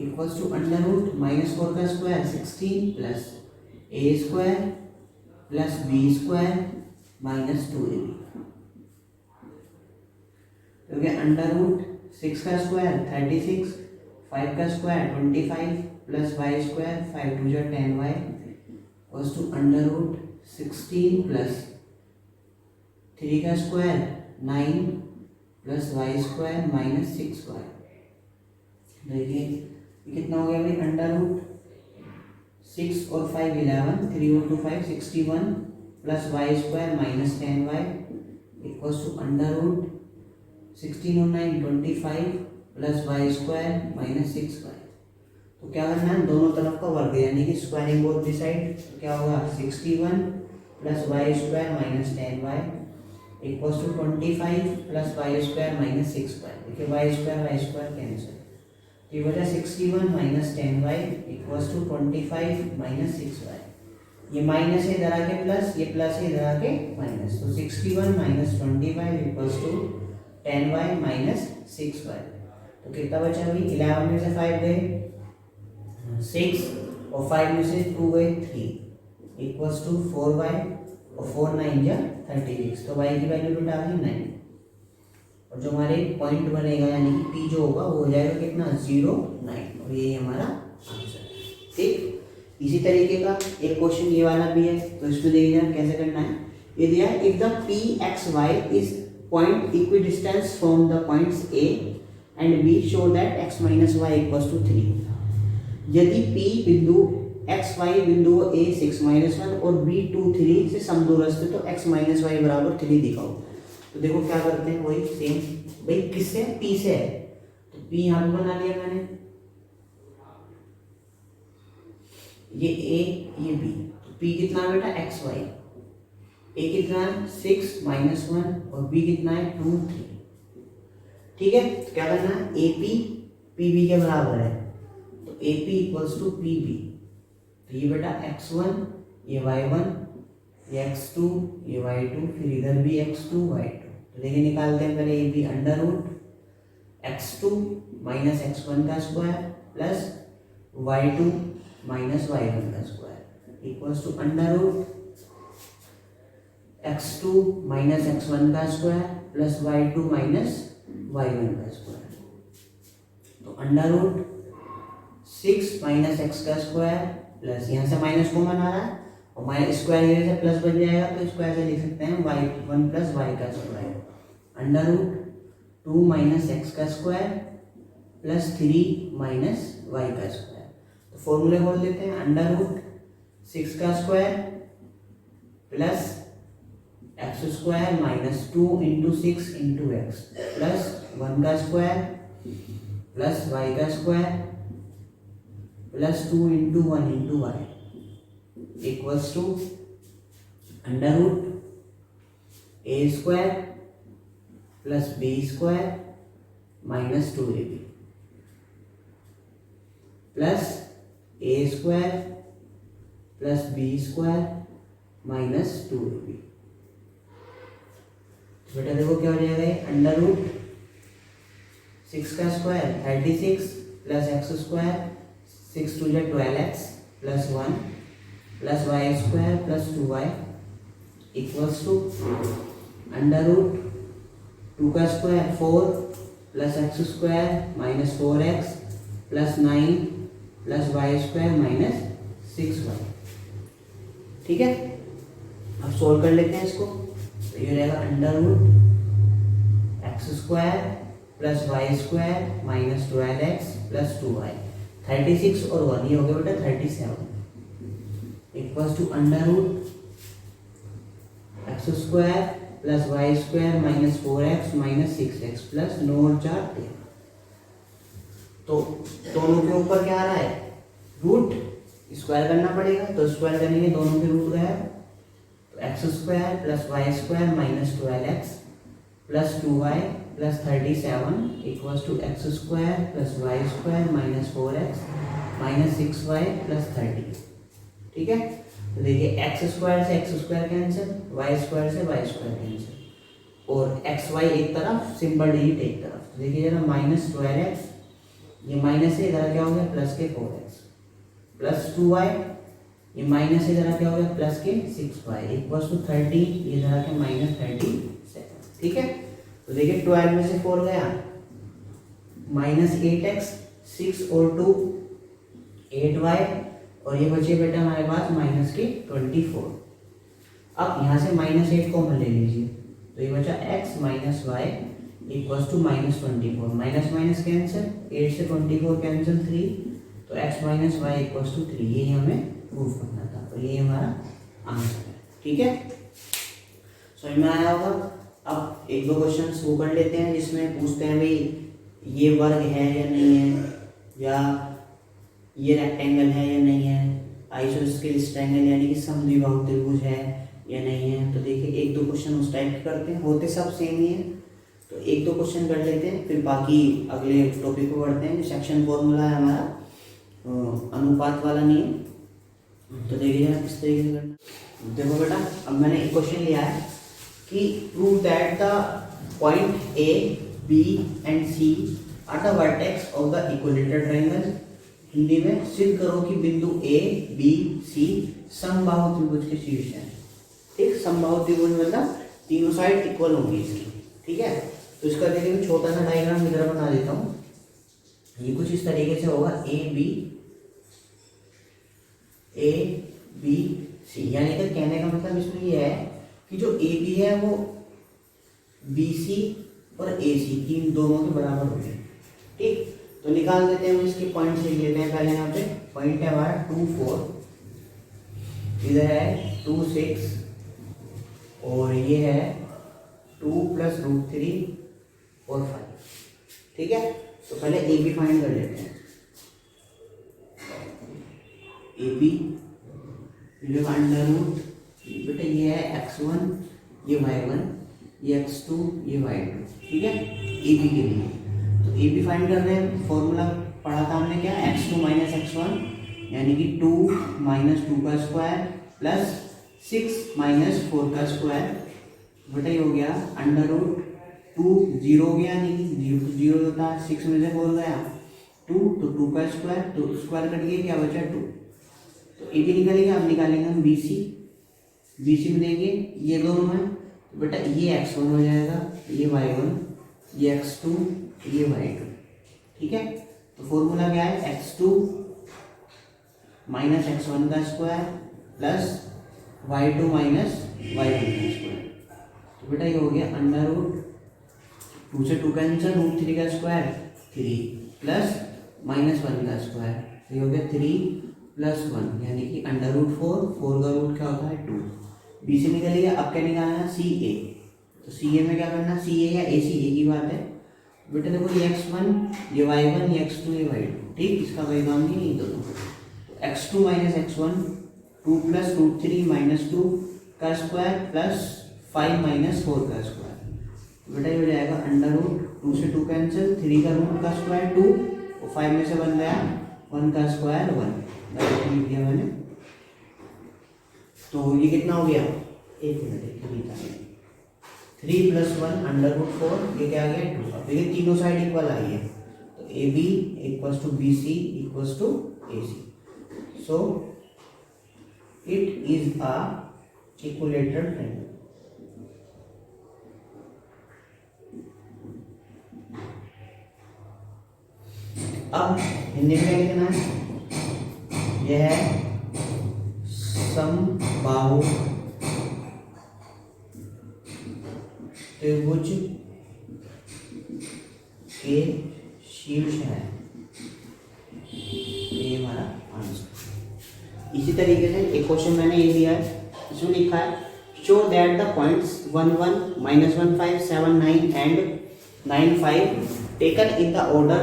equals to under root -4 का square 16 plus a square plus b square minus 2ab तो क्या अंडर रूट 6 का स्क्वायर 36 5 का square 25 plus y square 5 2 10y equals to under root 16 plus 3 का square 9 plus y square minus 6y। देखिए कितना हो गया भाई अंडर रूट 6 और 5 11 3 और 2 5 61 plus y square minus 10y equals to under root 16 और 9 25 plus y square minus 6y। तो क्या करना है दोनों तरफ का वर्ग यानी कि स्क्वायरिंग बोथ दी साइड। तो क्या होगा 61 plus y square minus 10y equals to 25 plus y square minus 6y। देखिए y स्क्वायर कैंसिल तो ये बचा 61 minus 10y equals to 25 minus 6y। ये माइनस है इधर आके प्लस ये प्लस है इधर आके माइनस। तो 61 minus 25 equals to 10y minus 6y। तो कितना बचा अभी, 11 में से 5 गए 6 और 5 में से 2 गए 3 इक्वल्स टू 4y और 4 9 या 36। तो y की वैल्यू बेटा आ गई 9 और जो हमारे पॉइंट बनेगा यानी कि p जो होगा वो हो जाएगा कितना 0 9 और ये हमारा आंसर है। ठीक, इसी तरीके का एक क्वेश्चन ये वाला भी है, तो इसमें देखिए कैसे करना है। ये दिया है if the P X Y is point equidistance from the points A and B show that x minus Y equals to 3। यदि p बिंदु x y बिंदु a 6 माइनस 1 और b 2 3 से समदूरस्थ है तो x माइनस वाई बराबर 3 दिखाओ। तो देखो क्या करते हैं, वही सेम भाई किससे p से है, तो p यहाँ पे बना लिया मैंने, ये a ये b, तो p कितना है बेटा x y, a कितना है 6 माइनस 1 और b कितना है 2 3। ठीक है, तो क्या करना है AP PB के बराबर है, तो AP इक्वल्स टू PB। तो ये बेटा x1 ये y1 ये x2 ये y2 फिर इधर भी x2 y2। तो देखिए निकालते हैं पहले AP under root x2 minus x1 का square plus y2 minus y1 का square equals to under root x2 minus x1 का square plus y2 minus y1 का स्क्वायर। तो अंडर रूट 6 माइनस x का स्क्वायर प्लस यहाँ से माइनस कॉमन आ रहा है और माइनस स्क्वायर इधर से प्लस बन जाएगा, तो स्क्वायर से लिख सकते हैं y1 प्लस y का square under root 2 minus x का स्क्वायर प्लस 3 माइनस y का स्क्वायर। तो फॉर्मूले बोल देते हैं अंडर रूट 6 का square plus x square minus 2 into 6 into x plus 1 का स्क्वायर प्लस वाई का square plus 2 into 1 into y equals to under root A square plus B square minus 2ab plus A square plus B square minus 2ab। बेटा देखो क्या हो जाएगा, अंडर रूट 6 का square 36 plus x square 6 two 12x plus 1 plus y square plus 2y equals to under root 2 का square 4 plus x square minus 4x plus 9 plus y square minus 6y। ठीक है, अब सोल्व कर लेते हैं इसको। तो ये रहेगा under root x square plus y square minus 12x plus 2y 36 और 1 ये हो गया बेटा 37 equals to under root x square plus y square minus 4x minus 6x plus 9 और 4 13। तो दोनों के ऊपर क्या आ रहा है, रूट स्क्वायर करना पड़ेगा, तो स्क्वायर करेंगे दोनों के रूट गया, तो x square plus y square minus 12x plus 2y plus 37 equals to x square plus y square minus 4x minus 6y plus 30। ठीक है, तो देखिए एक्स स्क्वायर से x square cancel, y square से वाई स्क्वायर कैंसिल और एक्स वाई एक तरफ सिंपल डिजिट एक तरफ। तो देखिए जरा माइनस 12x ये माइनस से इधर क्या हो गया प्लस के 4x प्लस 2y ये माइनस से इधर क्या हो गया प्लस के 6y इक्वल्स टू 30 ये इधर के माइनस 37। ठीक है, तो देखिए 12 में से 4 गया माइनस 8x 6 और 2 8y और ये बचे बेटा हमारे पास माइनस के 24। अब यहाँ से माइनस 8 कॉमन ले लीजिए, तो ये बचा x minus Y equals to minus 24 minus minus cancel 8 से 24 कैंसिल 3 तो x minus Y equals to 3 ये हमें प्रूव करना था, तो ये हमारा आंसर है। ठीक है, समझ में आया होगा। अब एक दो क्वेश्चन वो कर लेते हैं जिसमें पूछते हैं भाई ये वर्ग है या नहीं है, या ये रेक्टेंगल है या नहीं है, आइसोस्केलिस ट्रायंगल यानी कि समद्विबाहु त्रिभुज है या नहीं है। तो देखिए एक दो क्वेश्चन उस टाइप के करते हैं, होते सब सेम ही है, तो एक दो क्वेश्चन कर लेते हैं फिर बाकी अगले टॉपिक को बढ़ते हैं। जो सेक्शन फॉर्मूला है हमारा अनुपात वाला नियम, तो देखिए जरा किस तरीके से करना। देखो बेटा अब मैंने एक क्वेश्चन लिया है कि prove that the point A B and C are the vertex of the equilateral triangle. Hindi में सिद्ध करो कि बिंदु ए बी सी समबाहु त्रिभुज के शीर्ष हैं। ठीक, समबाहु त्रिभुज मतलब तीनों साइड इक्वल होंगी इसकी। ठीक है, तो इसका देखिए छोटा सा डायग्राम इधर बना देता हूँ। ये कुछ इस तरीके से होगा ए बी सी, यानी कि कहने का मतलब इसमें ये है कि जो ए बी है वो बी सी और ए सी इन दोनों के बराबर होंगे। ठीक, तो निकाल देते हैं हम इसके पॉइंट लिख लेते हैं। पहले यहाँ पे पॉइंट है हमारा 2 4, इधर है 2 6 और ये है 2 + √3 और 5। ठीक है, तो पहले ए बी फाइंड कर लेते हैं। ए बी अंडर रूट, बेटा ये है x1, ये y1, ये x2, ये y2। ठीक है, ए बी के लिए तो ए बी फाइंड कर रहे हैं। फॉर्मूला पढ़ा था हमने क्या, x2 - x1 यानी कि 2 - 2 का स्क्वायर प्लस 6 - 4 का स्क्वायर, बेटा ये हो गया अंडर रूट 2 0 हो गया, यानी कि 0 0 होता है, 6 में से 4 गया 2, तो 2 का स्क्वायर, तो स्क्वायर कट गया, क्या बचा 2। तो ए बी निकालेंगे, अब निकालेंगे हम बी सी में देंगे ये दोनों हैं, तो बेटा ये x1 हो जाएगा, ये y1, ये x2, ये y2। ठीक है, तो फॉर्मूला क्या है, x2 - x1 का स्क्वायर प्लस y2 - y1 का स्क्वायर। तो बेटा ये हो गया अंडर रूट 2 से 2 कैंसिल, √3 का स्क्वायर 3 प्लस -1 का स्क्वायर, तो ये हो गया 3 + 1 यानी कि अंडर रूट 4 का रूट क्या होता है 2। बी से निकल गया, अब क्या निकालना है सी ए। तो सी ए में क्या करना, सी ए या ए सी ए की बात है। बेटा देखो ये x1, ये y1, ये x2, ये y2। ठीक, इसका कोई काम नहीं है दोनों। तो x2 - x1 2 + √3 - 2 का स्क्वायर प्लस 5 - 4 का स्क्वायर, बेटा ये हो जाएगा अंडर रूट 2 से 2 कैंसिल, 3 का रूट का स्क्वायर 2 और 5 में से 1 गया, 1 का स्क्वायर 1 लिख दिया मैंने। तो ये कितना हो गया, एक मिनट 3 + 1 अंडर रूट 4, ये क्या आ गया 2। अब देखिए तीनों साइड इक्वल आई है, तो A B = B C = A C. So it is a equilateral triangle. अब हिंदी में क्या लिखना है, यह है समबाहु त्रिभुज के शीर्ष है, ये हमारा आंसर। इसी तरीके से एक क्वेश्चन मैंने ये दिया है, इसमें लिखा है show that the points 1 1 -1 5 7 9 and 9 5 taken in the order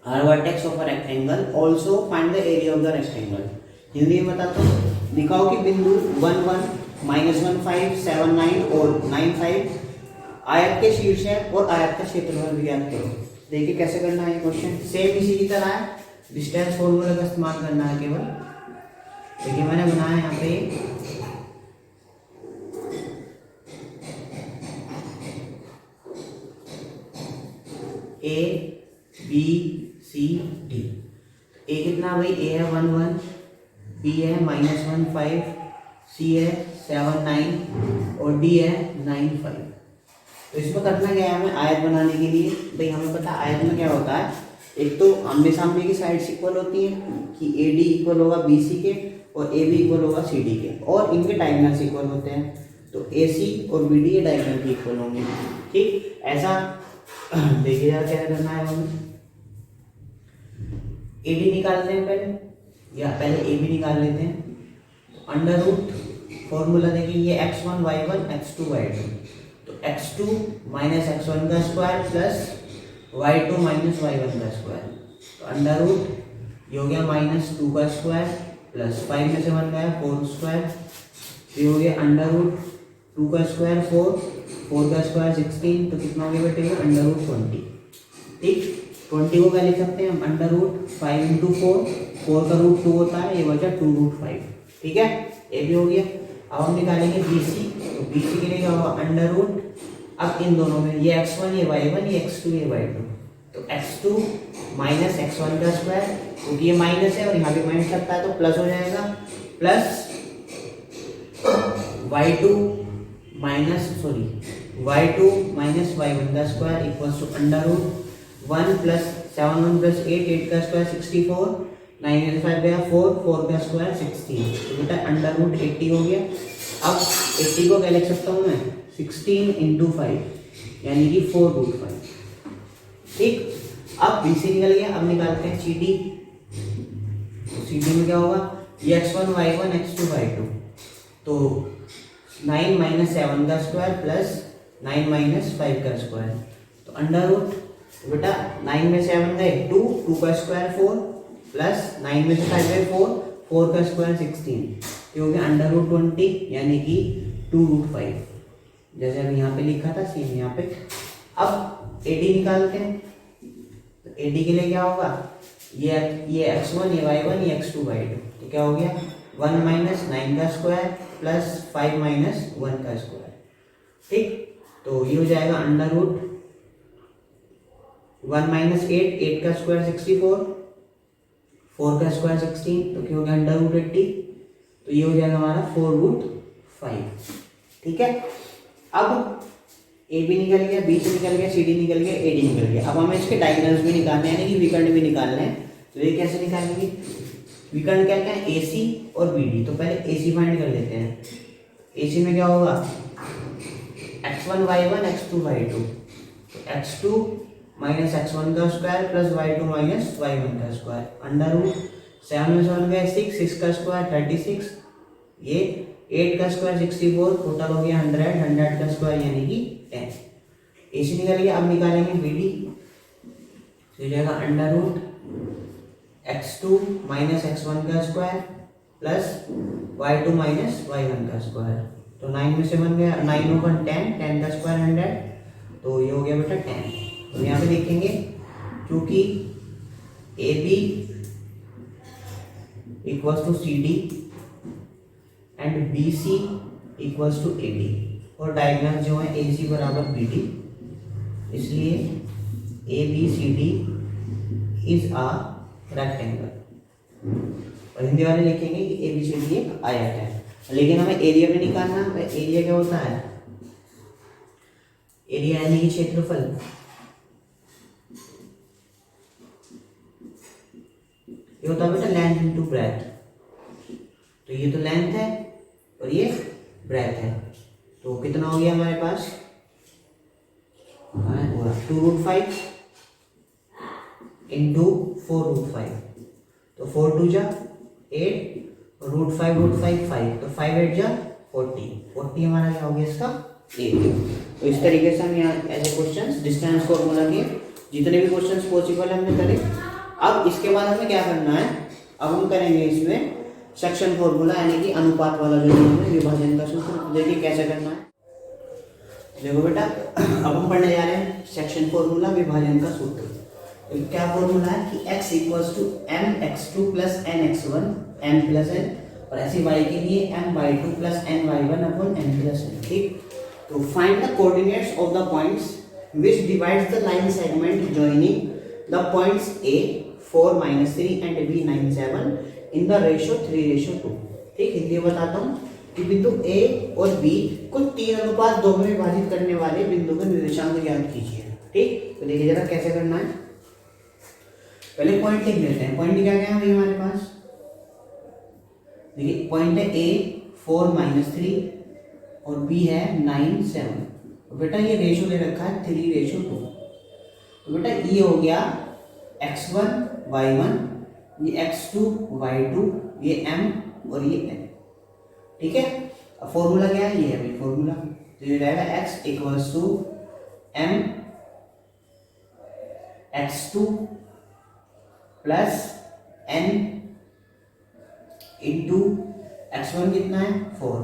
are vertex of a rectangle, also find the area of the rectangle. Hindi में बताता हूँ, दिखाओ कि बिंदु 1 1 -1 5 7 9 और 9 5 आयत के शीर्ष है और आयत का क्षेत्रफल भी ज्ञात करो। देखिए कैसे करना है ये क्वेश्चन, सेम इसी की तरह है, डिस्टेंस फॉर्मूला का इस्तेमाल करना है केवल। देखिए मैंने बनाया यहाँ पे ए बी सी डी। ए कितना भाई, ए है 1 1, बी है -1 5, सी है 7 9 और डी है 9 5। तो इसमें करना क्या है हमें, आयत बनाने के लिए भाई हमें पता आयत में क्या होता है, एक तो आमने सामने की साइड्स इक्वल होती हैं कि ए डी इक्वल होगा बी सी के और ए बी इक्वल होगा सी डी के, और इनके डायगोनल्स इक्वल होते हैं, तो ए सी और बी डी ये डायगोनल भी इक्वल होंगे। ठीक, ऐसा देखिए यार क्या करना है हमें, ए डी निकालते हैं पहले, या पहले ए बी निकाल लेते हैं। तो अंडर रूट फॉर्मूला देखिए, ये x1 y1 x2 y2, तो x2 - x1 का स्क्वायर प्लस y2 - y1 का स्क्वायर, तो अंडर रूट ये हो गया -2 का स्क्वायर प्लस 5 में से 1 गया 4 स्क्वायर, ये हो गया अंडर रूट 2 का स्क्वायर 4 का स्क्वायर 16, तो कितना हो गया बेटे अंडर रूट 20। ठीक, 20 को क्या लिख सकते हैं हम, अंडर रूट 5 × 4 का रूट 2 होता है, ये बचा 2√5। ठीक है, ये भी हो गया। अब हम निकालेंगे बी सी, तो बी सी के लिए क्या होगा अंडर रूट, अब इन दोनों में ये x1 ये y1 ये x2 ये y2, तो तो x2 माइनस x1 का स्क्वायर, क्योंकि ये माइनस है और यहाँ पे माइनस लगता है तो प्लस हो जाएगा, प्लस y2 माइनस y1 का square equals to under root 1 plus 7 1 plus 8 का स्क्वायर 64, 9 में 5 गया 4 का स्क्वायर 16, तो बेटा अंडर रूट 80 हो गया। अब 80 को क्या लिख सकता हूँ मैं, 16 इंटू 5 यानी कि 4√5। ठीक, अब बी से निकल गया, अब निकालते हैं सी डी। तो सी डी में क्या होगा, ये x1 y1 x2 y2, तो 9 माइनस 7 का स्क्वायर प्लस 9 माइनस 5 का स्क्वायर, तो अंडर रूट, बेटा 9 में 7 गए 2 का स्क्वायर 4 प्लस 9 में से 5 गए 4 का स्क्वायर 16, ये हो गया अंडर रूट 20 यानी कि 2√5, जैसे अभी यहाँ पे लिखा था सेम यहाँ पे। अब एडी निकालते हैं, तो एडी के लिए क्या होगा, ये x1 ये y1 ये x2 y2, तो क्या हो गया 1 माइनस 9 का स्क्वायर प्लस 5 माइनस 1 का स्क्वायर। ठीक, तो ये हो जाएगा अंडर रूट 1 माइनस 8 का स्क्वायर 64, 4 का स्क्वायर 16, तो क्या हो गया अंडर रूट 80, तो ये हो जाएगा हमारा 4√5। ठीक है, अब ए बी निकल गया, बी से निकल गया, सी डी निकल गया, ए डी निकल गया। अब हमें इसके डायगोनल्स भी निकालने हैं, यानी कि विकर्ण भी निकालने हैं। तो ये कैसे निकालेंगे, विकर्ण क्या क्या है, ए सी और बी डी। तो पहले ए सी फाइंड कर लेते हैं। ए सी में क्या होगा, x1 y1 x2 y2, तो x2 माइनस x1 का square plus y2 minus y1 का स्क्वायर, अंडर रूट 7 में 7 गए 6 का स्क्वायर 36, ये 8 का स्क्वायर 64, टोटल हो गया 100 का स्क्वायर यानी कि 10। ए सी निकल गया, अब निकालेंगे बी डी, तो हो जाएगा under root x2 minus x1 का square plus y2 minus y1 का स्क्वायर, तो 9 में से 7 गया 9 ऊपर 10 का स्क्वायर 100, तो ये हो गया बेटा 10। तो यहाँ पे देखेंगे क्योंकि A B equals to C D and B C equals to A D, और डायगोनल जो है ए सी बराबर बी डी, इसलिए A B C D is a rectangle. और हिंदी वाले लिखेंगे कि ए बी सी डी एक आयत है, लेकिन हमें एरिया भी निकालना है। एरिया क्या होता है, एरिया यानी कि क्षेत्रफल, ये होता है बेटा लेंथ इनटू ब्रेथ। तो ये तो लेंथ है और ये ब्रेथ है, तो कितना हो गया हमारे पास 2√5 इंटू 4√5, तो 4 2 जा 8, √5 5, तो 5 8 जा 40 हमारा क्या हो गया इसका एरिया। तो इस तरीके से हम यहाँ ऐसे क्वेश्चंस डिस्टेंस फॉर्मूला के जितने भी क्वेश्चंस पॉसिबल है हमने करे। अब इसके बाद हमें क्या करना है, अब हम करेंगे इसमें सेक्शन फॉर्मूला, यानी कि अनुपात वाला जो नियम है विभाजन का सूत्र। देखिए कैसे करना है, देखो बेटा अब हम पढ़ने जा रहे हैं सेक्शन फॉर्मूला विभाजन का सूत्र। तो क्या फॉर्मूला है कि x equals to m x2 plus n x1 m plus n, और ऐसे y के लिए m y2 plus n y1 upon n plus n। ठीक, तो find the coordinates of the points which divides the line segment joining the points a 4 -3 and b 9 7 in the ratio 3:2। ठीक, हिंदी में बताता हूँ कि बिंदु a और b को 3:2 में विभाजित करने वाले बिंदु का निर्देशांक ज्ञात कीजिए। ठीक, तो देखिए जरा कैसे करना है। पहले पॉइंट लिख लेते हैं। पॉइंट क्या क्या है हमारे पास, देखिए पॉइंट है a 4 -3 और b है 9 7। तो बेटा ये रेशियो ले रखा है 3:2। तो बेटा ये हो गया x1 y1, ये x2 y2, ये m और ये n। ठीक है, अब फॉर्मूला क्या है, ये है भाई फॉर्मूला। तो ये रहेगा x equals to m x2 plus n into x1 कितना है 4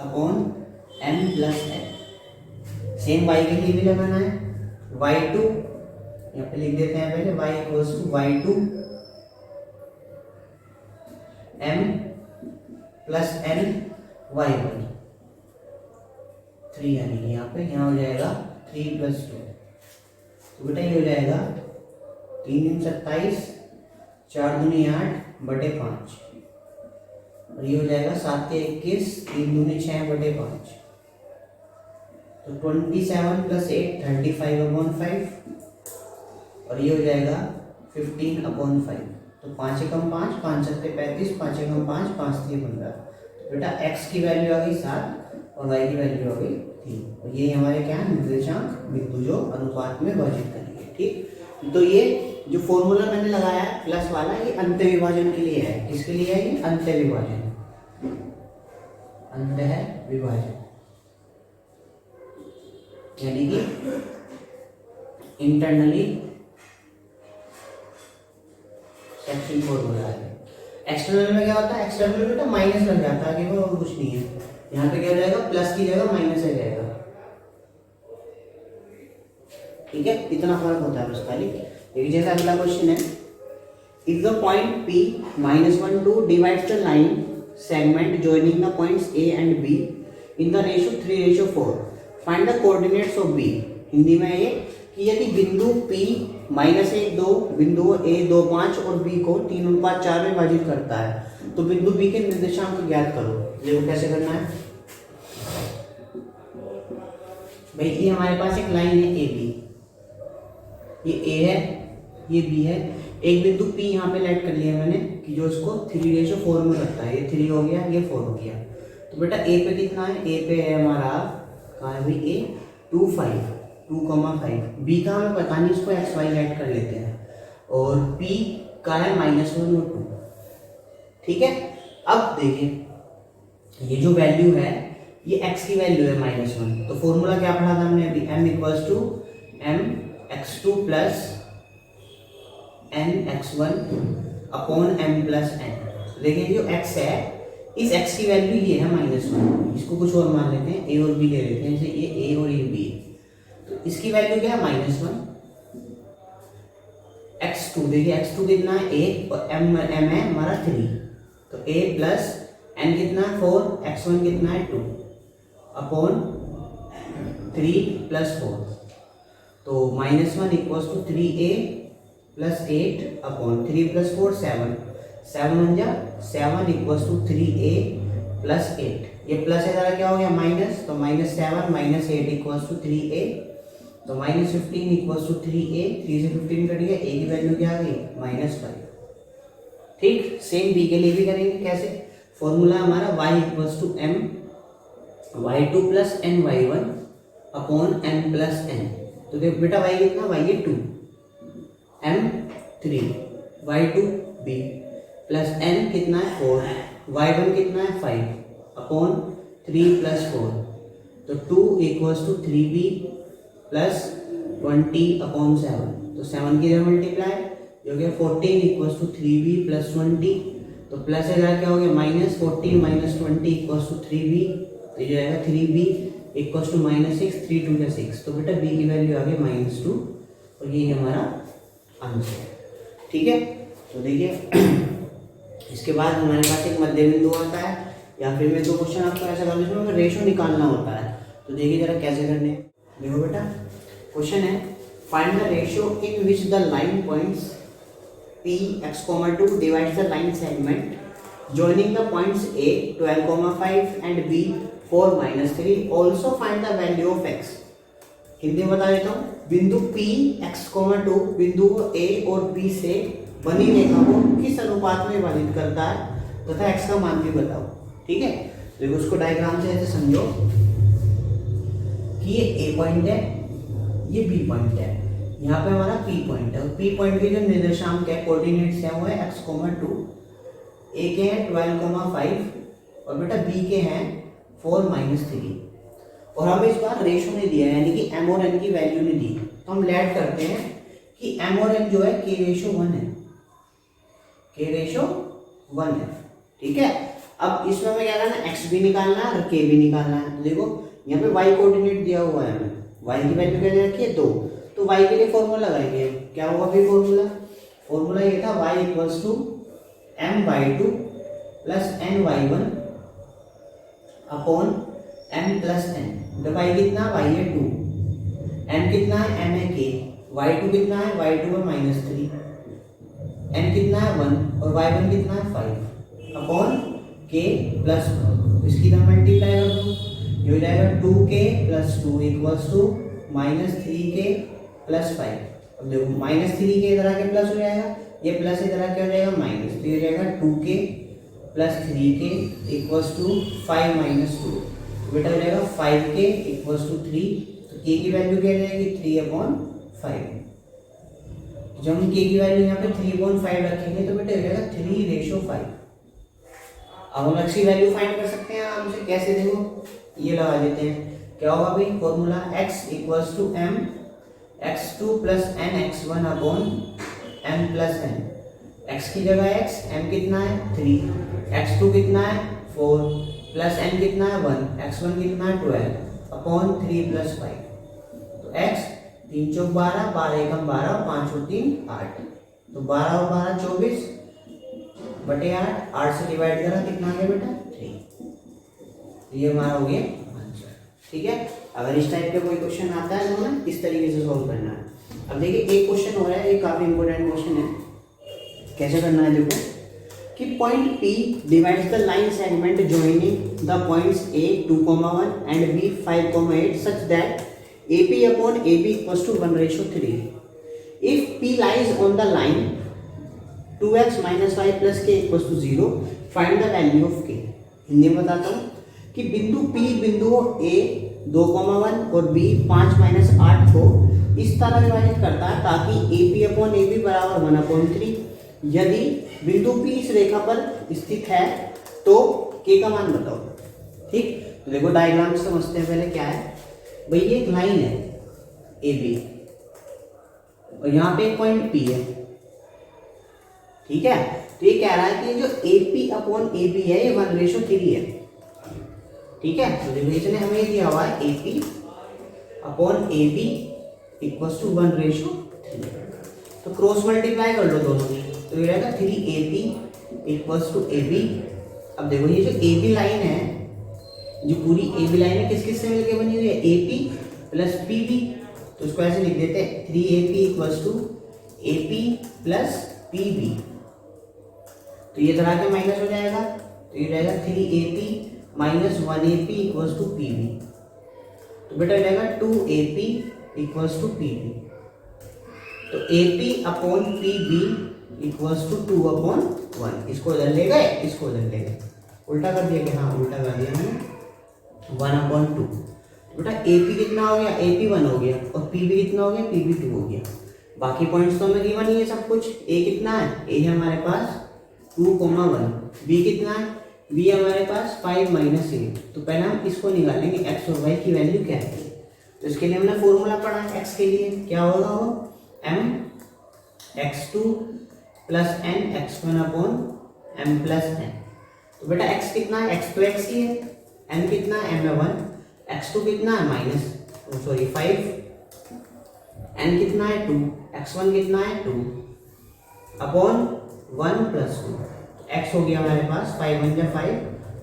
upon m plus n। Same y के लिए भी लगाना है, y2 यहाँ पे लिख देते हैं पहले, y equals to y2 m plus n y1 3, यानी कि यहाँ पे यहाँ हो जाएगा 3 + 2। तो बेटा ये हो जाएगा 3 दूनी 27, 4 दूनी 8 बटे 5, और ये हो जाएगा 7 के 21, 3 दूनी 6/5, तो 27 + 8 35/5, और ये हो जाएगा 15/5, तो 5 एकम 5, 5 सत्ते 35, 5 एकम 5, 5 3 15, तो बेटा x की वैल्यू आ गई 7 और y की वैल्यू आ गई 3, और ये हमारे क्या है निर्देशांक बिंदु जो अनुपात में विभाजित करेंगे। ठीक, तो ये जो फॉर्मूला मैंने लगाया है प्लस वाला, ये अंत विभाजन के लिए है। किसके लिए है ये? अंत विभाजन, अंत है विभाजन, यानी कि इंटरनली सेक्शन फॉर्मूला है। एक्सटर्नल में क्या होता है? एक्सटर्नल में तो माइनस लग जाता है, आगे और कुछ नहीं है। यहाँ पे क्या हो जाएगा? प्लस की जगह माइनस आ जाएगा। ठीक है, इतना फर्क होता है बस खाली। देखिए जैसे अगला क्वेश्चन है, if the point P -1 2 divides the line segment joining the points A and B in the ratio 3:4, find the coordinates of B। Hindi में ये कि यदि बिंदु P -1 2 बिंदु A 2 5 और B को 3:4 में विभाजित करता है, तो बिंदु B के निर्देशांक ज्ञात करो। देखो कैसे करना है भाई। ये हमारे पास एक लाइन है AB, ये A है, ये B है। एक बिंदु P यहाँ पे लेट कर लिया मैंने कि जो इसको 3:4 में रखता है। ये 3 हो गया, ये 4 हो गया। तो बेटा A पे कितना है? A पे है हमारा, कहाँ है भाई? A 2 5 B का हमें पता नहीं, इसको x y लेट कर लेते हैं। और P का है -1 और 2। ठीक है, अब देखिए ये जो वैल्यू है ये x की वैल्यू है -1, तो फॉर्मूला क्या पढ़ा था हमने अभी? m = mx2 + nx1 / m + n। देखिए जो x है, इस x की वैल्यू ये है -1, इसको कुछ और मान लेते हैं, a और b ले लेते हैं, जैसे ये a और ये b। तो इसकी वैल्यू क्या है? -1। x2, देखिए x2 कितना है? 1, और m है हमारा 3, तो a + n कितना है? 4, x1 कितना है? 2 / 3 + 4, तो -1 = 3a + 8 / 3 + 4 7, 7 1 जा 7 = 3a + 8। ये प्लस है जरा क्या हो गया? माइनस, तो -7 - 8 = 3a, तो -15 = 3a, 3 से 15 कट गया, a की वैल्यू क्या आ गई? -5। ठीक, सेम b के लिए भी करेंगे। कैसे? फॉर्मूला हमारा y = m y2 + ny1 / m + n। तो देखो बेटा y कितना? y है 2, m 3, y2 b + n कितना है? 4, y1 कितना है? 5 / 3 + 4, तो 2 = 3b + 20/7, तो 7 की जगह मल्टीप्लाई, जो कि 14 = 3b + 20, तो प्लस है जरा क्या हो गया? -14 - 20 = 3b, तो ये आएगा 3b = -6, 3 2 = 6, तो बेटा b की वैल्यू आ गई -2, और ये हमारा आंसर। ठीक है, तो देखिए इसके बाद हमारे पास एक मध्य बिंदु आता है, या फिर मैं 2 क्वेश्चन आपको ऐसा कर दूँ जिसमें रेशो निकालना होता है। तो देखिए जरा कैसे करने हैं। देखो बेटा क्वेश्चन है, find the ratio in which the line points P x, 2 divides the line segment joining the points A 12,5 and B 4 - 3. Also find the value of x. Hindi में बता देता हूँ। बिंदु P x, 2 बिंदु A और B से बनी रेखा को किस अनुपात में विभाजित करता है तथा x का मान भी बताओ। ठीक है, देखो उसको डायग्राम से ऐसे समझो कि ये A पॉइंट है, ये B पॉइंट है, यहाँ पे हमारा P पॉइंट है, और P पॉइंट के जो निर्देशांक है, कोऑर्डिनेट्स है, वो है x, 2, A के हैं 12,5 और बेटा B के हैं 4 - 3, और हमें इस बार रेशो नहीं दिया, यानी कि m और n की वैल्यू नहीं दी। तो हम लेट करते हैं कि m और n जो है k/1 है, k/1 है। ठीक है, अब इसमें हमें क्या करना है? x भी निकालना है और k भी निकालना है। तो देखो यहाँ पे y कोऑर्डिनेट दिया हुआ है, हमें y की वैल्यू क्या दे रखी है? 2, तो y के लिए फॉर्मूला लगाएंगे। क्या होगा फिर फॉर्मूला ये था y = m/2 + ny1 / m + n। तो y कितना? y है 2, m कितना है? m है k, y2 कितना है, y2 है -3, n कितना है 1 और y1 कितना है 5 अपॉन k प्लस 1। इसकी तरह मल्टीप्लाई कर दो, ये हो जाएगा 2k plus 2 equals to -3k plus 5। अब देखो -3k इधर आके प्लस हो जाएगा, ये प्लस इधर आके हो जाएगा माइनस, तो ये हो जाएगा 2k plus 3k equals to 5 minus 2। तो बेटा हो जाएगा 5k इक्वल्स टू 3, तो k की वैल्यू क्या जाएगी 3/5। जब हम k की वैल्यू यहाँ पे 3/5 रखेंगे तो बेटा हो जाएगा 3:5। अब हम x की वैल्यू फाइंड कर सकते हैं आराम से, कैसे देखो ये लगा देते हैं, क्या होगा भाई formula x equals to m x2 plus n x1 upon m plus n। x की जगह x, m कितना है 3, x2 कितना है 4 प्लस n कितना है 1, x1 कितना है 12 अपॉन 3 प्लस 5। तो x 3 चौक 12, 12 एकम 12 और 5 और 3 8, तो 12 और 12 24 बटे 8, 8 से डिवाइड करा कितना आ गया बेटा 3। ये हमारा हो गया आंसर। ठीक है, अगर इस टाइप का कोई क्वेश्चन आता है तो हमें इस तरीके से सॉल्व करना है। अब देखिए एक क्वेश्चन हो रहा है, ये काफी इंपॉर्टेंट क्वेश्चन है। कैसे करना है देखो कि point P divides the line segment joining the points A 2,1 and B 5,8 such that AP upon AB equals to 1:3। If P lies on the line 2x minus 5 plus k equals to 0, find the value of k। Hindi में बताता हूँ कि बिंदु P बिंदुओं A 2,1 और B 5-8 को इस तरह विभाजित करता है ताकि AP अपॉन AB बराबर 1/3। यदि बिंदु P इस रेखा पर स्थित है तो k का मान बताओ। ठीक, तो देखो डायग्राम समझते हैं पहले क्या है। भाई ये एक लाइन है AB और यहाँ पे एक पॉइंट P है। ठीक है, तो ये कह रहा है कि जो AP अपॉन AB है ये 1:3 है। ठीक है, तो देखो इसने हमें दिया हुआ है AP upon AB equals to 1:3। तो क्रॉस मल्टीप्लाई कर लो दोनों में, तो ये रहेगा 3AP इक्वल्स टू AB। अब देखो ये जो AB लाइन है, जो पूरी AB लाइन है किस किस से मिलकर बनी हुई है AP प्लस PB। तो उसको ऐसे लिख देते हैं 3AP equals to AP plus PB। तो ये तरह के माइनस हो जाएगा, तो ये रहेगा 3AP minus 1AP equals to PB। तो बेटा हो जाएगा 2AP इक्वल्स टू PB। तो AP upon PB equals to 2/1। इसको इधर ले गए, इसको इधर ले गए, उल्टा कर दिया कि हाँ उल्टा कर दिया मैंने 1/2। बेटा AP कितना हो गया, AP 1 हो गया और PB कितना हो गया, PB 2 हो गया। बाकी पॉइंट्स तो हमें गिवन ही है सब कुछ। A कितना है, A है हमारे पास 2,1, B कितना है, B है हमारे पास 5-8। तो पहले हम इसको निकालेंगे x और y की वैल्यू क्या है। तो इसके लिए हमने फॉर्मूला पढ़ा है x के लिए, क्या होगा वो m x2 plus n x1 upon m plus n। तो बेटा x कितना है, x तो x ही है, n कितना है m है 1, x2 कितना है -5, n कितना है 2, x1 कितना है 2 अपॉन 1 प्लस 2। x हो गया हमारे पास 5 1 जा 5,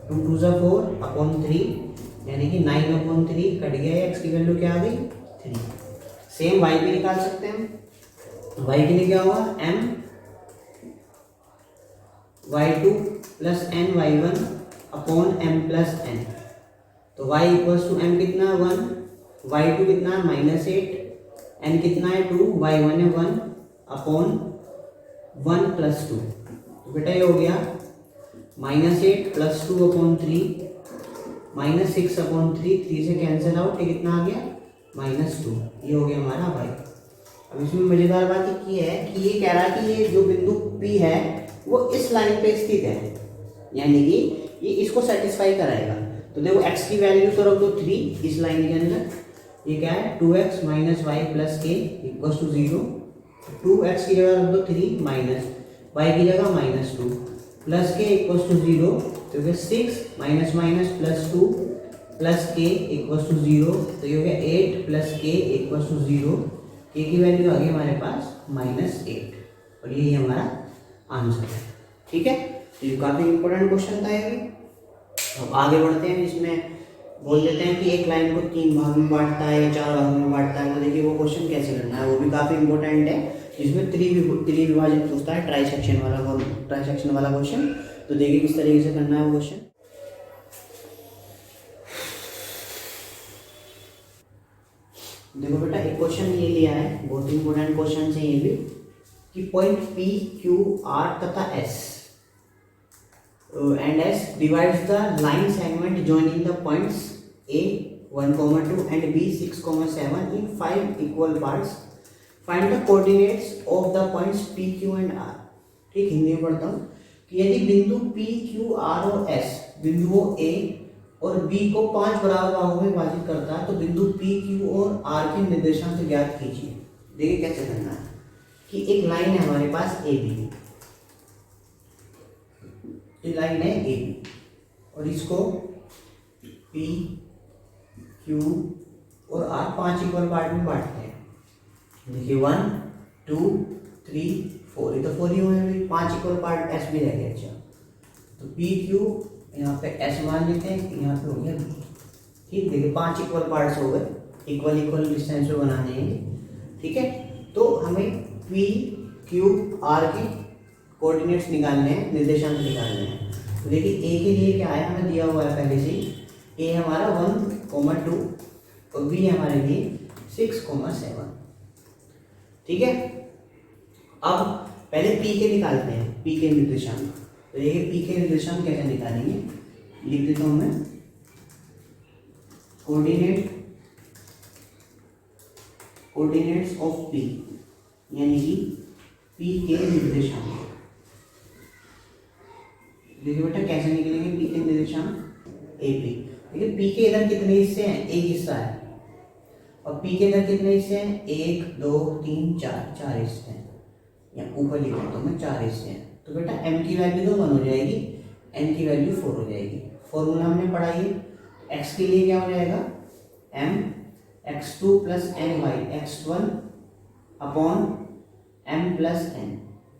2 2 जा 4 अपॉन 3, यानी कि 9/3 कट गया। x की वैल्यू क्या आ गई 3। सेम y भी निकाल सकते हैं। y के लिए क्या होगा m y2 plus n y1 upon m plus n। तो y इक्वल्स टू m कितना है 1, y2 कितना है -8, n कितना है 2, y1 है 1 अपॉन 1 प्लस 2। तो बेटा ये हो गया -8 प्लस 2 अपॉन 3 -6 अपॉन 3, 3 से कैंसिल आउट, ये कितना आ गया -2। ये हो गया हमारा y। अब इसमें मजेदार बात ये है कि ये कह रहा है कि ये जो बिंदु P है वो इस लाइन पे स्थित है, यानी कि ये इसको सेटिस्फाई कराएगा। तो देखो x की वैल्यू तो रख दो 3 इस लाइन के अंदर, ये क्या है 2x माइनस वाई प्लस के इक्वल्स टू 0। 2x की जगह रख दो 3 माइनस y की जगह -2 प्लस के इक्वल्स टू 0। तो ये 6 माइनस माइनस प्लस 2 प्लस के इक्वल्स टू 0। तो ये हो गया 8 प्लस के इक्वल्स टू 0। के की वैल्यू आ गई हमारे पास -8 और यही हमारा आंसर है। ठीक है, तो ये काफ़ी इंपॉर्टेंट क्वेश्चन था ये भी। अब आगे बढ़ते हैं, इसमें बोल देते हैं कि एक लाइन को 3 भाग में बांटता है या 4 भाग में बांटता है, तो देखिए वो क्वेश्चन कैसे करना है, वो भी काफ़ी इंपॉर्टेंट है, जिसमें त्रिविभाजित पूछता है, ट्राइसेक्शन वाला क्वेश्चन। तो देखिए किस तरीके से करना है वो क्वेश्चन। देखो बेटा, एक क्वेश्चन ये लिया है, बहुत इंपॉर्टेंट क्वेश्चन है ये भी, कि पॉइंट पी क्यू आर तथा S and S divides the line segment joining the points A 1,2 and B 6,7 in 5 equal parts. Find the coordinates of the points P, Q and R. ठीक, हिंदी में पढ़ता हूँ कि यदि बिंदु P, Q, R और S बिंदुओं A और B को 5 बराबर भागों में विभाजित करता है, तो बिंदु P, Q और R के निर्देशांक ज्ञात कीजिए। देखिए कैसे करना है कि एक लाइन है हमारे पास ए बी, लाइन है ए बी, और इसको पी क्यू और आर 5 इक्वल पार्ट में बांटते हैं। देखिए 1 2 3 4, ये तो 4 ही हुए हैं, 5 इक्वल पार्ट एस भी रह गया। अच्छा, तो पी क्यू यहाँ पे एस मान लेते हैं, यहाँ पे हो गया बी। ठीक, देखिए 5 इक्वल पार्ट्स हो गए, इक्वल डिस्टेंस पे बनाने हैं। ठीक है, तो हमें पी क्यू आर के कोऑर्डिनेट्स निकालने हैं, निर्देशांक निकालने हैं। तो देखिए ए के लिए क्या है, हमें दिया हुआ है पहले से ही, ए हमारा 1,2 और बी हमारे लिए 6,7। ठीक है, अब पहले पी के निकालते हैं, पी के निर्देशांक। तो देखिए पी के निर्देशांक कैसे निकालेंगे, लिख देता हूँ मैं, कोऑर्डिनेट्स ऑफ पी, यानी कि पी के निर्देशांक। देखिए बेटा कैसे निकलेंगे पी के निर्देशांक, ए पी। देखिए पी के इधर कितने हिस्से हैं, एक हिस्सा है, और पी के इधर कितने हिस्से हैं, 1 2 3 4 हिस्से हैं, या ऊपर लिख देता हूँ मैं 4 हिस्से हैं। तो बेटा m की वैल्यू तो 1 हो जाएगी, n की वैल्यू 4 हो जाएगी। फॉर्मूला हमने पढ़ा है, x के लिए क्या हो जाएगा, m x2 plus n y x1 upon m plus n।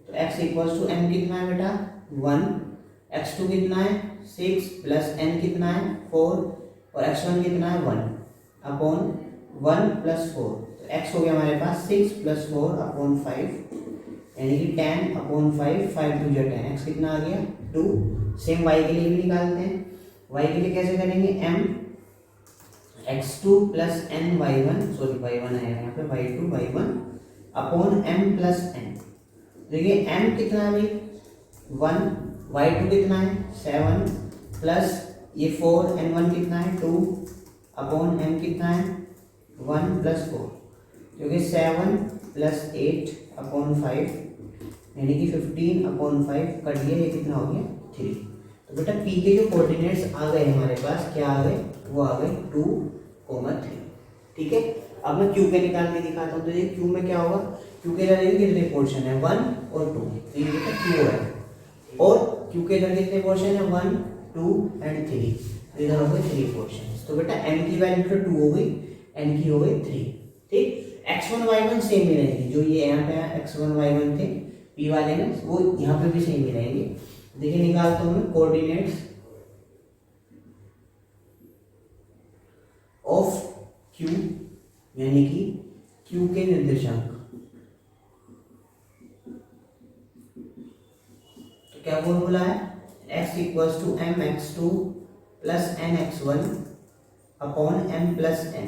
तो x इक्वल्स टू m कितना है बेटा 1, x2 कितना है 6 प्लस n कितना है 4, और x1 कितना है 1 अपॉन 1 प्लस 4। तो x हो गया हमारे पास 6 प्लस 4 अपॉन 5, यानी कि 10 अपॉन 5, 5 2 10, x कितना आ गया 2। सेम y के लिए भी निकालते हैं, y के लिए कैसे करेंगे, m x2 plus n y1, sorry y1 है यहाँ पे, y2 y1 upon m plus n। देखिए m कितना है भाई 1, y2 कितना है 7 प्लस ये 4 n1 कितना है 2 अपॉन m कितना है 1 प्लस 4, क्योंकि 7 प्लस 8 अपॉन 5, यानी कि 15 अपॉन 5 कट गया, ये कितना हो गया 3। तो बेटा p के जो कोऑर्डिनेट्स आ गए हमारे पास, क्या आ गए, वो आ गए 2,3। ठीक है, अब मैं q के निकाल के दिखाता हूँ। तो ये q में क्या होगा, q के इधर कितने पोर्शन है 1 और 2, तो ये बेटा q है, और q के इधर कितने पोर्शन है 1 2 एंड 3, तो इधर हो गए 3 पोर्शन। तो बेटा n की वैल्यू तो 2 हो गई, n की हो गई 3। ठीक, x1 y1 सेम ही रहेंगे, जो ये यहाँ पे x1 y1 थे p वाले में, वो यहाँ पे भी सेम ही रहेंगे। देखिए निकालता हूँ मैं कोऑर्डिनेट्स ऑफ q, यानी कि q के निर्देशांक। तो क्या फॉर्मूला है, x equals to m x2 plus n x1 upon m plus n।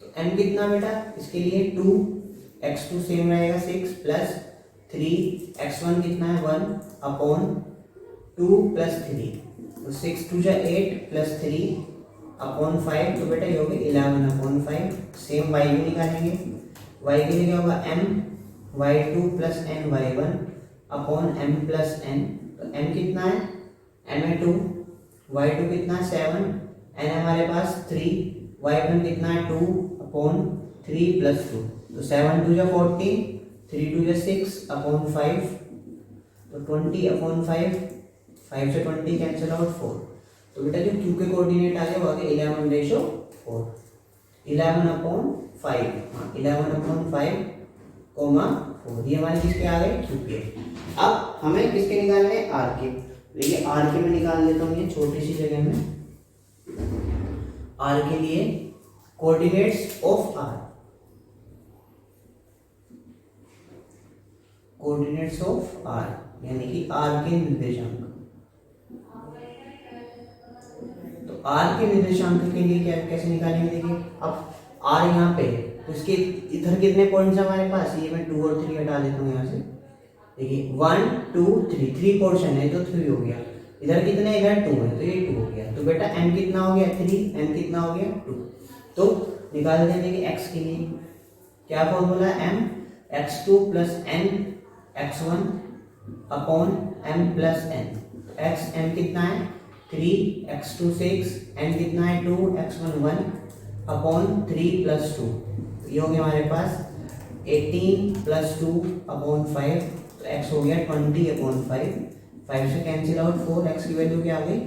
तो n कितना बेटा, इसके लिए 2, x2 सेम रहेगा 6 प्लस 3, x1 कितना है 1 अपॉन 2 प्लस 3, तो 6 2 जा 8 प्लस 3 अपॉन 5, तो बेटा ये हो गया 11 अपॉन 5। सेम y भी निकालेंगे, y के लिए क्या होगा m y2 plus n y1 upon m plus n। तो m कितना है, m है 2, y2 कितना है 7, n हमारे पास 3, y1 कितना है 2 अपॉन 3 प्लस 2, तो 7 2 जा 14, 3 2 जा 6 अपॉन 5, तो 20 अपॉन 5, 5 से 20 कैंसिल आउट 4। तो बेटा जो q के कोऑर्डिनेट आ गए वो आ गए 11/4, 11 अपॉन 5, हाँ 11 अपॉन 5 कोमा 4, ये हमारे किसके आ गए q के। अब हमें किसके निकालने हैं, r के। देखिए r के मैं निकाल लेता हूँ, ये छोटी सी जगह में आर के लिए coordinates of R, coordinates of R यानी कि आर के निर्देशांक। तो आर के निर्देशांक के लिए क्या कैसे निकालेंगे, देखिए अब आर यहाँ पे, तो इसके इधर कितने पॉइंट्स है हमारे पास, ये मैं 2 और 3 हटा देता हूँ यहाँ से। देखिए 1 2 3 पोर्शन है तो 3 हो गया, इधर कितने, इधर 2 है तो ये 2 हो गया। तो बेटा n कितना हो गया 3, n कितना हो गया 2। तो निकाल देंगे कि x के लिए क्या फॉर्मूला है, m x2 plus n x1 upon m plus n। x m कितना है 3, x2 6, n कितना है 2, x1 1 अपॉन 3 प्लस 2। ये हो गया हमारे पास 18 प्लस 2 अपॉन 5, तो x हो गया 20 अपॉन 5, 5 से कैंसिल आउट 4, x की वैल्यू क्या आ गई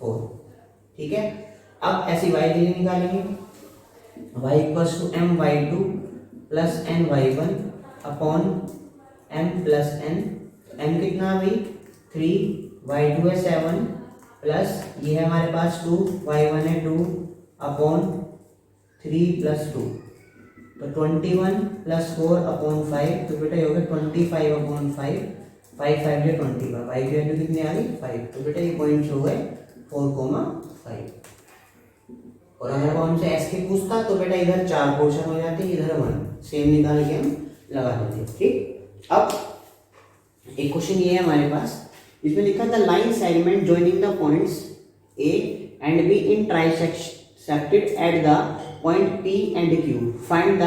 4। ठीक है, अब ऐसी y के लिए निकालेंगे, y equals to m y2 plus n y1 upon m plus n। m कितना भाई 3, y2 है 7 प्लस ये है हमारे पास 2, y1 है 2 अपॉन 3 प्लस 2, तो 21 प्लस 4 अपॉन 5, तो बेटा ये हो गया 25 अपॉन 5, 5 5 जो 25, y की वैल्यू कितनी आ गई 5। तो बेटा ये पॉइंट्स हो गए 4,5। और अगर वो हमसे एस के पूछता तो बेटा इधर 4 पोर्शन हो जाते, इधर 1, सेम निकाल के हम लगा देते। ठीक, अब एक क्वेश्चन ये है हमारे पास, इसमें लिखा था line segment joining the points A and be in trisected at the point P and Q, find the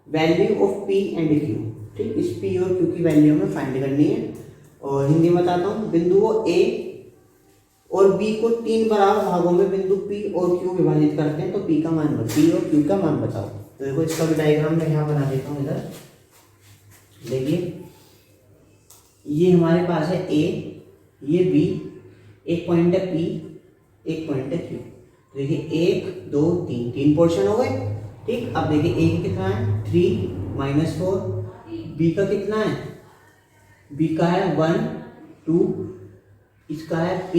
value of P and Q. ठीक, इस पी और क्यू की वैल्यू हमें फाइंड करनी है। और हिंदी में बताता हूँ, बिंदुओं ए और बी को 3 बराबर भागों में बिंदु पी और क्यू विभाजित करते हैं, तो पी का मान बताओ, पी और क्यू का मान बताओ। तो देखो इसका भी डायग्राम मैं यहाँ बना देता हूँ। इधर देखिए ये हमारे पास है ए, ये बी, एक पॉइंट है पी, एक पॉइंट है क्यू। देखिए 1 2 3, 3 पोर्शन हो गए। ठीक, अब देखिए ए कितना है 3 माइनस 4, बी का कितना है, बी का है 1 2, इसका है p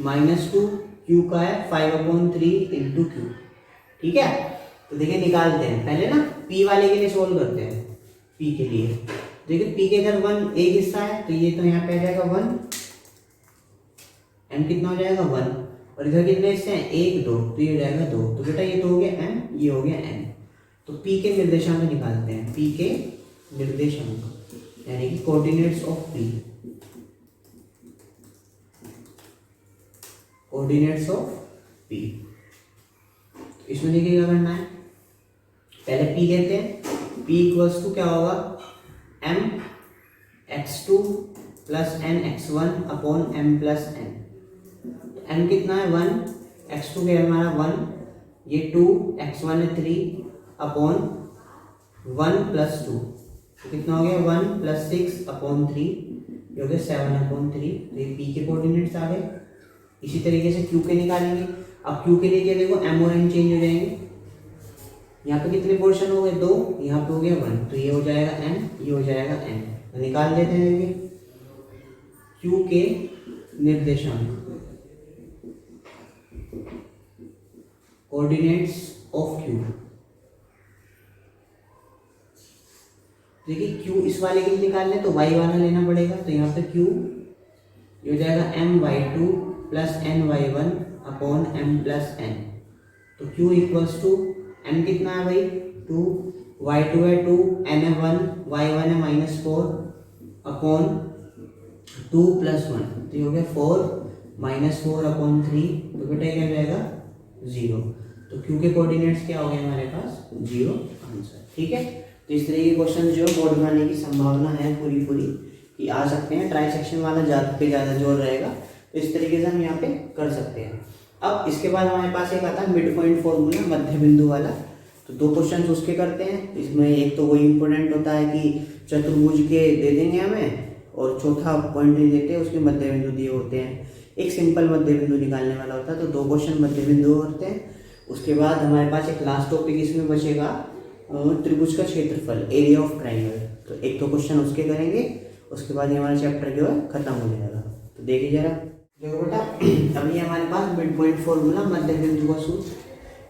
माइनस 2, क्यू का है 5/3 इंटू क्यू। ठीक है, तो देखिए निकालते हैं पहले ना, p वाले के लिए सोल्व करते हैं। p के लिए देखिए p के इधर 1 एक हिस्सा है, तो ये तो यहाँ पे आ जाएगा 1, m कितना हो जाएगा 1, और इधर कितने हिस्से हैं 1 2, तो ये हो जाएगा 2। तो बेटा ये तो हो गया m, ये हो गया n। तो p के निर्देशांक निकालते हैं, p के निर्देशांक यानी कि coordinates of p, coordinates of p। इसमें देखिए क्या करना है, पहले p कहते हैं, p इक्वल्स टू क्या होगा m x2 plus n x1 upon m plus n। m कितना है 1, x2 के हमारा 1, ये 2, x1 है 3 अपॉन 1 प्लस 2, तो कितना हो गया 1 प्लस 6 अपॉन 3, ये हो गया 7/3। तो ये p के कोऑर्डिनेट्स आ गए। इसी तरीके से q के निकालेंगे। अब q के लिए क्या, देखो m और n चेंज हो जाएंगे, यहाँ पे कितने पोर्शन हो गए 2, यहाँ पे हो गया 1, तो ये हो जाएगा n, ये हो जाएगा n। तो निकाल लेते हैं देखिए q के निर्देशांक, कोऑर्डिनेट्स ऑफ q। देखिए q इस वाले के लिए निकालने तो y वाला लेना पड़ेगा, तो यहाँ पे q ये हो जाएगा m y2 plus n y1 upon m plus n। तो q इक्वल्स टू m कितना है भाई 2, y2 है 2, n है 1, y1 है -4 अपॉन 2 प्लस 1, तो ये हो गया 4 -4 अपॉन 3, तो बेटा क्या हो जाएगा 0। तो q के कोऑर्डिनेट्स क्या हो गए हमारे पास 0 आंसर। ठीक है, तो इस तरह के क्वेश्चन जो बोर्ड में आने की संभावना है पूरी कि आ सकते हैं। ट्राई वाला ज़्यादा पे ज़्यादा जोर रहेगा, तो इस तरीके से हम यहाँ पे कर सकते हैं। अब इसके बाद हमारे पास एक आता है मिड पॉइंट फॉर्मूला, मध्य बिंदु वाला। तो 2 क्वेश्चन उसके करते हैं। इसमें एक तो वही इंपॉर्टेंट होता है कि चतुर्भुज के दे देंगे हमें, और चौथा पॉइंट नहीं देते, उसके मध्य बिंदु दिए होते हैं। एक सिंपल मध्य बिंदु निकालने वाला होता है, तो 2 क्वेश्चन मध्य बिंदु होते हैं। उसके बाद हमारे पास एक लास्ट टॉपिक इसमें बचेगा, त्रिभुज का क्षेत्रफल, एरिया ऑफ ट्राइंगल। तो एक तो क्वेश्चन उसके करेंगे, उसके बाद ये हमारा चैप्टर जो है खत्म हो जाएगा। तो देखिए जरा, देखो बेटा, अभी हमारे पास मिड पॉइंट फॉर्मूला, मध्य बिंदु का सूत्र।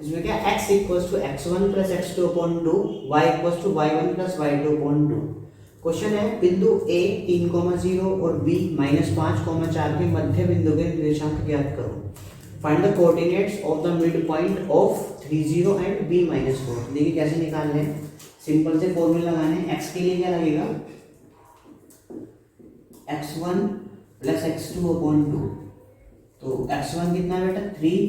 इसमें क्या x equals to x1 plus x2 upon 2, y equals to y1 plus y2 upon 2। Question है बिंदु A 3,0 और B -5,4 के मध्य बिंदु के निर्देशांक ज्ञात करो। Find the coordinates of the mid point of 30 and B -4। देखिए कैसे निकालने हैं, सिंपल से फॉर्मूला लगाने हैं। x के लिए क्या लगेगा, x1 प्लस x2 अपॉन 2। तो x1 कितना है बेटा 3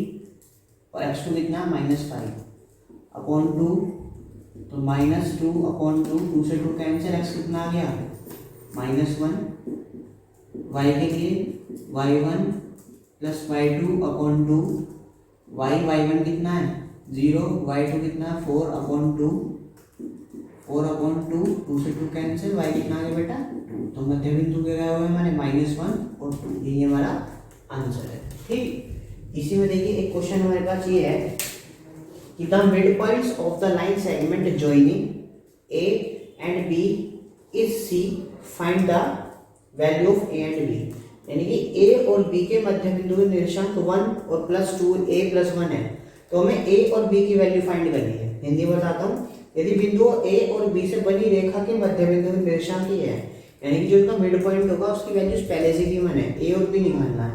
और x2 कितना है -5 अपॉन 2, तो -2 अपॉन 2, 2 से 2 कैंसिल, x कितना आ गया -1। y के लिए y1 plus y2 upon 2, y1 कितना है 0, y2 कितना है 4 अपॉन 2, 4 अपॉन 2, 2 से 2 कैंसिल, y कितना आ गया बेटा 2। तो मध्य बिंदु के गए हुए हमारे -1 और 2, ये हमारा आंसर है। ठीक, इसी में देखिए एक क्वेश्चन हमारे पास ये है कि the mid points of the line segment joining A and B is C, find the value of A and B। यानी कि A और B के मध्य बिंदु के निर्देशांक 1 और +2 A + 1 है, तो हमें A और B की वैल्यू फाइंड करनी है। हिंदी बताता हूँ, यदि बिंदु A और B से बनी रेखा के मध्य बिंदु के निर्देशांक ये है, यानी कि जो इनका मिड पॉइंट होगा उसकी वैल्यूज पहले से गिवन है, A और B निकालना है।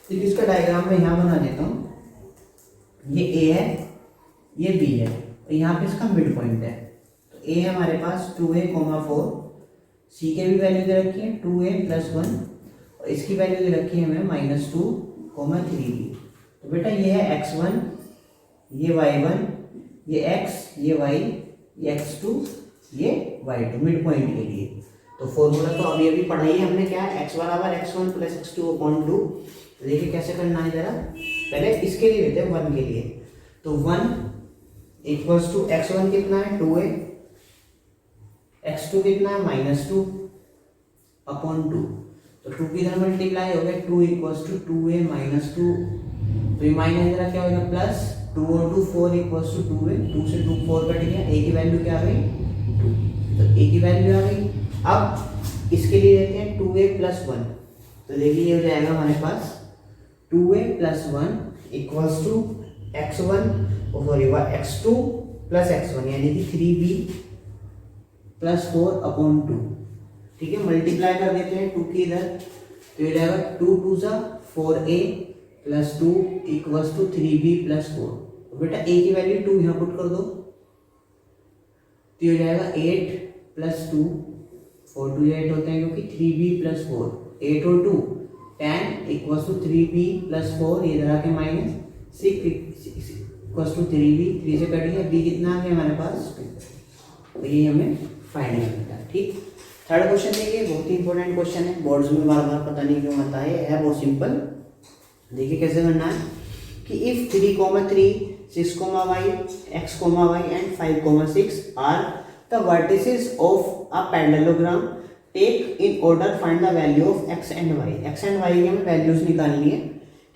तो इसका डायग्राम मैं यहाँ बना देता हूँ, ये A है, ये B है, और यहाँ पे इसका मिड पॉइंट है। तो A है हमारे पास 2A, 4, C के भी वैल्यू दे रखी है 2A + 1, और इसकी वैल्यू दे रखी है हमें -2, 3B। तो बेटा ये है x1, ये y1, ये x, ये y, ये x2, ये y2 मिड पॉइंट के लिए। तो फॉर्मूला तो अभी अभी पढ़ा ही है हमने, क्या है x बराबर x1 प्लस x2 अपॉन 2। देखिए कैसे करना है जरा, पहले इसके लिए लेते हैं 1 के लिए। तो 1 इक्वल्स टू x1 कितना है 2A, x2 कितना है -2 अपॉन 2। तो 2 की इधर मल्टीप्लाई हो गया, 2 इक्वल्स टू 2A -2, तो ये माइनस इधर क्या होगा प्लस, 2 और 2 4 इक्वल्स टू 2A, 2 से 2 4 कट गया, A की वैल्यू क्या आ गई 2, तो A की वैल्यू आ गई। अब इसके लिए लेते हैं 2A + 1, तो देखिए ये हो जाएगा हमारे पास 2A + 1 equals to x1 sorry x2 + x1, यानी कि 3B + 4 अपॉन 2। ठीक है, मल्टीप्लाई कर देते हैं 2 की इधर, तो ये जाएगा 2 2 सा 4A + 2 इक्वल्स टू 3B + 4। तो बेटा A की वैल्यू 2 यहाँ पुट कर दो, तो ये जाएगा 8 + 2, 4 2 8 होते हैं क्योंकि 3B + 4, 8 और 2 10 इक्वल्स टू 3B + 4, ये इधर आके -6 इक्वल्स टू 3B, 3 से कट गया, B कितना आ गया हमारे पास 2। तो ये हमें फाइंड करना है। ठीक, थर्ड क्वेश्चन देखिए, बहुत ही इंपॉर्टेंट क्वेश्चन है, बोर्ड्स में बार बार पता नहीं क्यों आता है बहुत सिंपल। देखिए कैसे करना है कि if 3, 3, 6, y, x, y and 5, 6 are the vertices of a parallelogram, take in order find the value of x and y। x and y की हमें वैल्यूज निकालनी है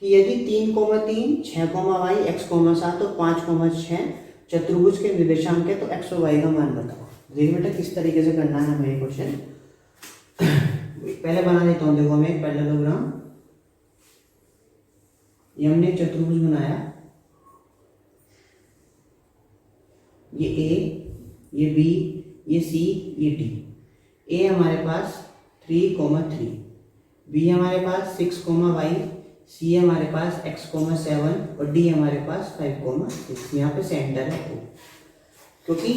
कि यदि 3, 3, 6, y, x, 7 और 5, 6 चतुर्भुज के निर्देशांक है, तो x और y का मान बताओ। देखिए बेटा किस तरीके से करना है हमें ये क्वेश्चन, पहले बना देता हूँ। देखो हमें एक पैरेललोग्राम, ये हमने चतुर्भुज बनाया, ये A, ये B, ये C, ये D। A हमारे पास 3, 3, B हमारे पास 6, y, C हमारे पास x, 7 और D हमारे पास 5, 6। यहाँ पे सेंटर है O, क्योंकि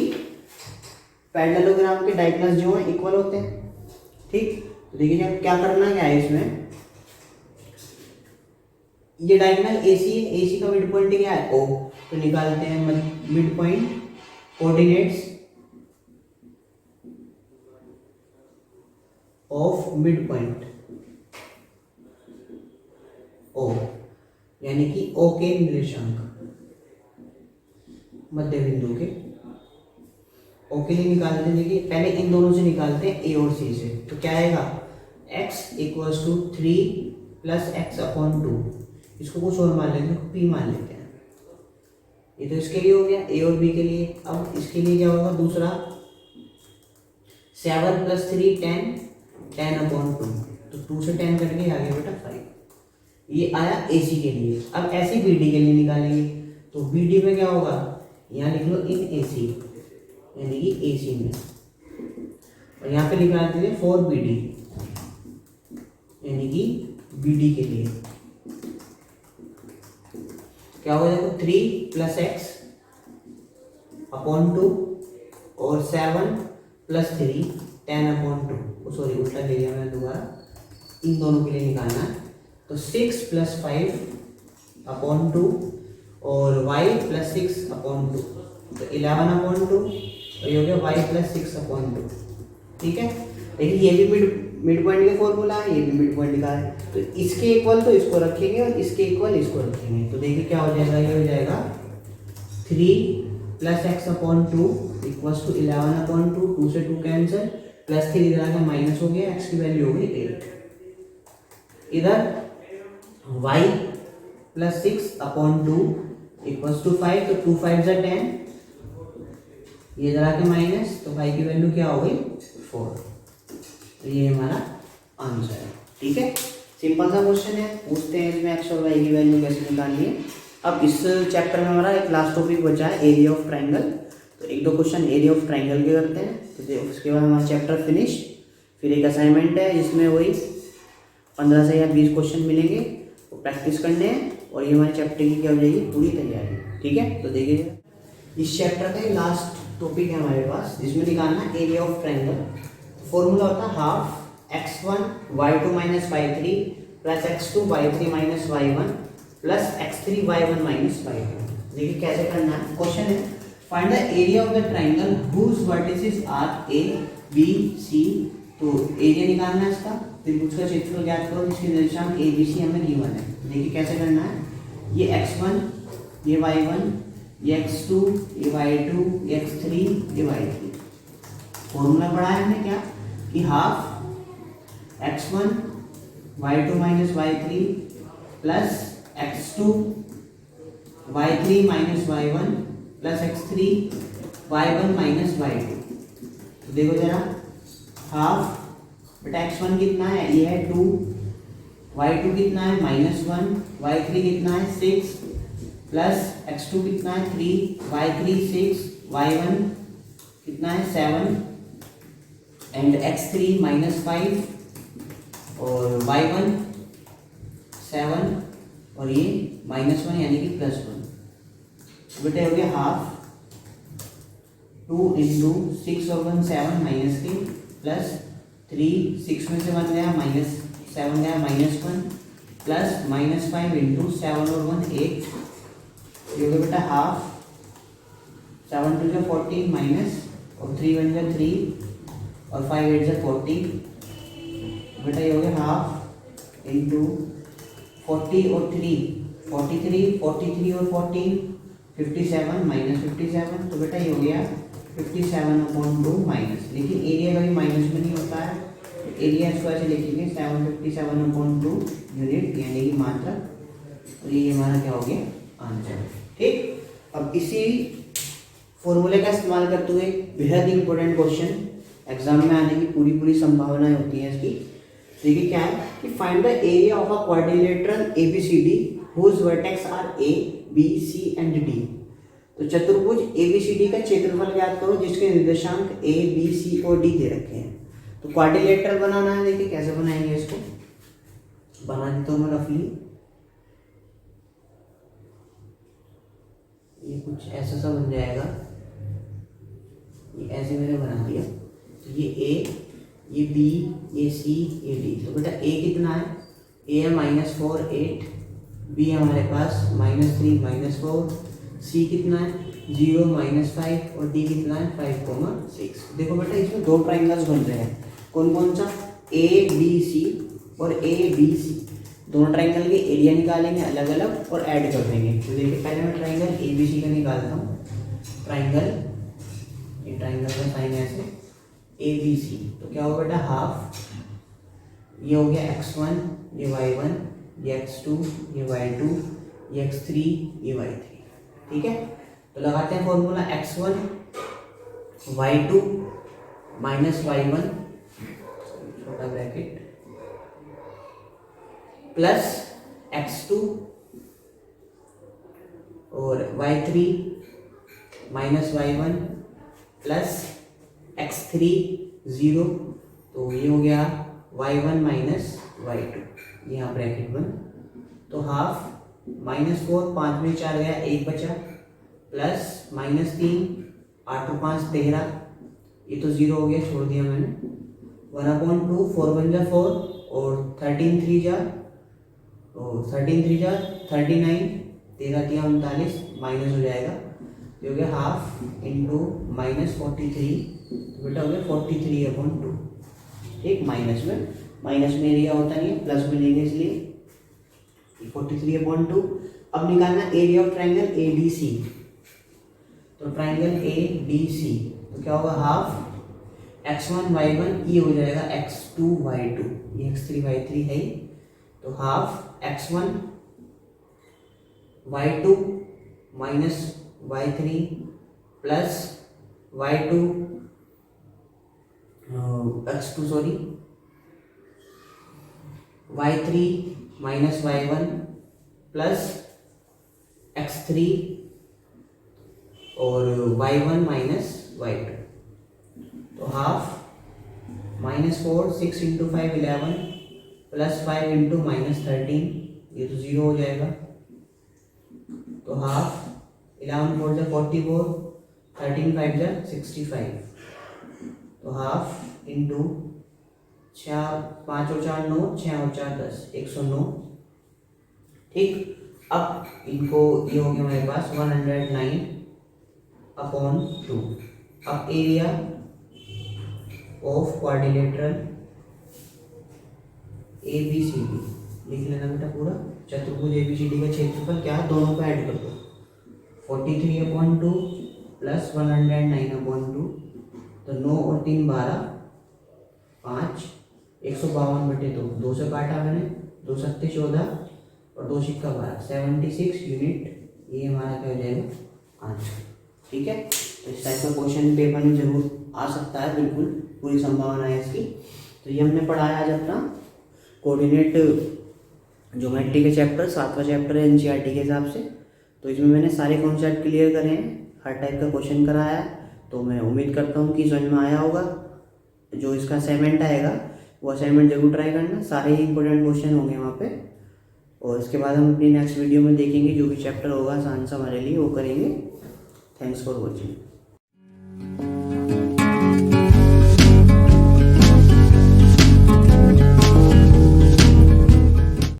पैरेललोग्राम के डायगोनल्स जो हैं इक्वल होते हैं। ठीक, तो देखिए क्या करना है इसमें, ये डायगोनल AC है, AC का मिड पॉइंट क्या है O, तो निकालते हैं mid point coordinates of mid point O, यानी कि O के निर्देशांक मध्य बिंदु के O के लिए निकालते हैं। देखिए पहले इन दोनों से निकालते हैं A और C से, तो क्या आएगा x equals to 3 + x upon 2। इसको कुछ और मान लेते हैं, P मान लेते हैं। ये तो इसके लिए हो गया A और B के लिए। अब इसके लिए क्या होगा दूसरा, 7 + 3 10, 10 अपॉन 2, तो 2 से 10 कट के आ गया बेटा 5। ये आया AC के लिए। अब ऐसे BD के लिए निकालेंगे, तो बी डी में क्या होगा, यहाँ लिख लो इन ए सी, यानी कि ए सी में, और यहाँ पे लिखा दीजिए फॉर बी डी, यानी कि बी डी के लिए क्या हो जाएगा 3 + x अपॉन 2 और 7 + 3 10/2, सॉरी उल्टा ले लिया मैंने दोबारा, इन दोनों के लिए निकालना है। तो 6 + 5/2 और y + 6/2, तो 11/2, तो ये हो गया y + 6/2। ठीक है, देखिए ये भी मिड पॉइंट का फॉर्मूला है, ये भी मिड पॉइंट का है, तो इसके इक्वल तो इसको रखेंगे और इसके इक्वल इसको रखेंगे। तो देखिए क्या हो जाएगा, ये हो जाएगा 3 + x/2 = 11/2, 2 से 2 कैंसिल, +3 इधर आके माइनस हो गया, x की वैल्यू हो गई 8। इधर y + 6/2 = 5, तो 2 × 5 = 10, ये इधर आके माइनस, तो y की वैल्यू क्या हो गई 4। तो ये हमारा आंसर है। ठीक है, सिंपल सा क्वेश्चन है, पूछते हैं इसमें x और y की वैल्यू कैसे निकालनी है। अब इस चैप्टर में हमारा एक लास्ट टॉपिक बचा है, एरिया ऑफ ट्राइंगल। तो 1-2 क्वेश्चन एरिया ऑफ ट्राइंगल के करते हैं, तो उसके बाद हमारा चैप्टर फिनिश। फिर एक असाइनमेंट है जिसमें वही 15 से या 20 क्वेश्चन मिलेंगे, वो प्रैक्टिस करने हैं, और ये हमारे चैप्टर की क्या हो जाएगी पूरी तैयारी। ठीक है, तो देखिए इस चैप्टर का लास्ट टॉपिक है हमारे पास, जिसमें निकालना है एरिया ऑफ ट्राइंगल। फॉर्मूला होता है half x1 y2 - y3 + x2 y3 - y1 + x3 y1 - y2। देखिए कैसे करना है, क्वेश्चन है find the area of the triangle whose vertices are A B C. तो एरिया निकालना है इसका, त्रिभुज का क्षेत्रफल ज्ञात करो जिसके निर्देशांक ए बी सी हमें गिवन है। देखिए कैसे करना है, ये x1, ये y1, ये x2, ये y2, ये x3, ये y3। फॉर्मूला पढ़ा है हमने क्या कि half x1 y2 - y3 + x2 y3 - y1 + x3 y1 - y2। तो देखो जरा, हाफ बेटा x1 कितना है, ये है 2, y2 कितना है -1, y3 कितना है 6 + x2 कितना है 3, y3 6, y1 कितना है 7 एंड x3 -5 और y1 7 और ये -1 यानी कि +1। तो बेटा हो गया हाफ 2 × 6 और 1 7 -3 + 3 6 में से 1 गया -7 गया -1 + -5 × 7 और 1 8। ये हो गया बेटा हाफ 7 × 2 = 14 माइनस और 3 × 1 = 3 और 5 × 8 = 40। बेटा ये हो गया हाफ × 40 और 3 43, 43 और 14 57 -57। तो बेटा ये हो गया 57/2 माइनस, लेकिन एरिया कभी माइनस में नहीं होता है, तो एरिया इसको ऐसे लिखेंगे 757/2 यूनिट यानी कि मात्रा, और ये हमारा क्या हो गया आंसर। ठीक, अब इसी फॉर्मूले का इस्तेमाल करते हुए बेहद इंपॉर्टेंट क्वेश्चन एग्जाम में आने की पूरी संभावनाएं होती हैं इसकी। देखिए क्या है कि find the area of a quadrilateral ABCD whose vertex are A B C and D। तो चतुर्भुज ABCD का क्षेत्रफल ज्ञात करो जिसके निर्देशांक A B C और D दे रखे हैं। तो क्वाड्रिलेटरल बनाना है, देखिए कैसे बनाएंगे इसको, बना देता हूँ मैं रफली। ये कुछ ऐसा सा बन जाएगा, ये ऐसे मैंने बना दिया। तो ये A, ये B, ये C, ये D। तो बेटा A कितना है, A है -4 8, B है हमारे पास -3 -4, C कितना है 0 -5 और D कितना है 5,6। देखो बेटा इसमें 2 ट्राइंगल्स बन रहे हैं, कौन कौन सा, ABC और ABC। दोनों ट्राइंगल के एरिया निकालेंगे अलग अलग और ऐड कर देंगे। तो देखिए पहले मैं ट्राइंगल ABC का निकालता हूँ, ट्राइंगल, ये ट्राइंगल का साइन ऐसे ABC। तो क्या होगा बेटा हाफ, ये हो गया x1, ये y1, ये x2, ये y2, ये x3, ये y3। ठीक है, तो लगाते हैं फॉर्मूला x1 y2 - y1 छोटा ब्रैकेट प्लस x2 और y3 minus y1 plus x3 0, तो ये हो गया y1 माइनस y2, यहाँ ब्रैकेट बंद। तो हाफ -4, 5 में 4 गया, 1 बचा, प्लस -3, 8 और 5 13, ये तो 0 हो गया, छोड़ दिया मैंने। 1/2, 4 × 1 = 4 और 13 × 3 = 39, 13 × 3 = 39, माइनस हो जाएगा, ये हो गया हाफ इंटू -43, तो बेटा हो गया 43/2। ठीक, माइनस में एरिया होता नहीं है, प्लस में लेंगे इसलिए 43/2। अब निकालना एरिया ऑफ ट्राइंगल ADC। तो ट्राइंगल ADC तो क्या होगा, हाफ x1 y1, ये हो जाएगा x2 y2, ये x3 y3 है, तो half x1 y2 minus y3 plus y2 y3 minus y1 plus x3 और y1 माइनस y2, तो हाफ -4, 6 × 5 11, प्लस 5 × -13, ये तो 0 हो जाएगा, तो हाफ 11 × 4 = 44, 13 × 5 = 65, तो हाफ इंटू 5 और 4 9, 6 और 4 10, 109। ठीक, अब इनको ये हो गया हमारे पास 109/2। अब एरिया ऑफ क्वाड्रिलेटरल ABCD लिख लेना बेटा, पूरा चतुर्भुज ABCD का क्षेत्रफल क्या, दोनों को ऐड कर दो, 43/2 प्लस 109/2, तो 9 और 3 12, 5, 152/2, 2 से काटा मैंने, 2 सत्ते 14 और 2 सिक्का 12, 76 यूनिट, ये हमारा क्या हो जाएगा आंसर। ठीक है, तो इस टाइप का क्वेश्चन पेपर में जरूर आ सकता है, बिल्कुल पूरी संभावना है इसकी। तो ये हमने पढ़ा है आज अपना कोऑर्डिनेट ज्योमेट्री के चैप्टर, 7वां चैप्टर है NCERT के हिसाब से। तो इसमें मैंने सारे कॉन्सेप्ट क्लियर करे हैं, हर टाइप का क्वेश्चन कराया है, तो मैं उम्मीद करता हूँ कि समझ में आया होगा। जो इसका असाइनमेंट आएगा वो असाइनमेंट जरूर ट्राई करना, सारे ही इंपॉर्टेंट क्वेश्चन होंगे वहाँ पे। और इसके बाद हम अपनी नेक्स्ट वीडियो में देखेंगे जो भी चैप्टर होगा आसान सा हमारे लिए वो करेंगे। Thanks for watching.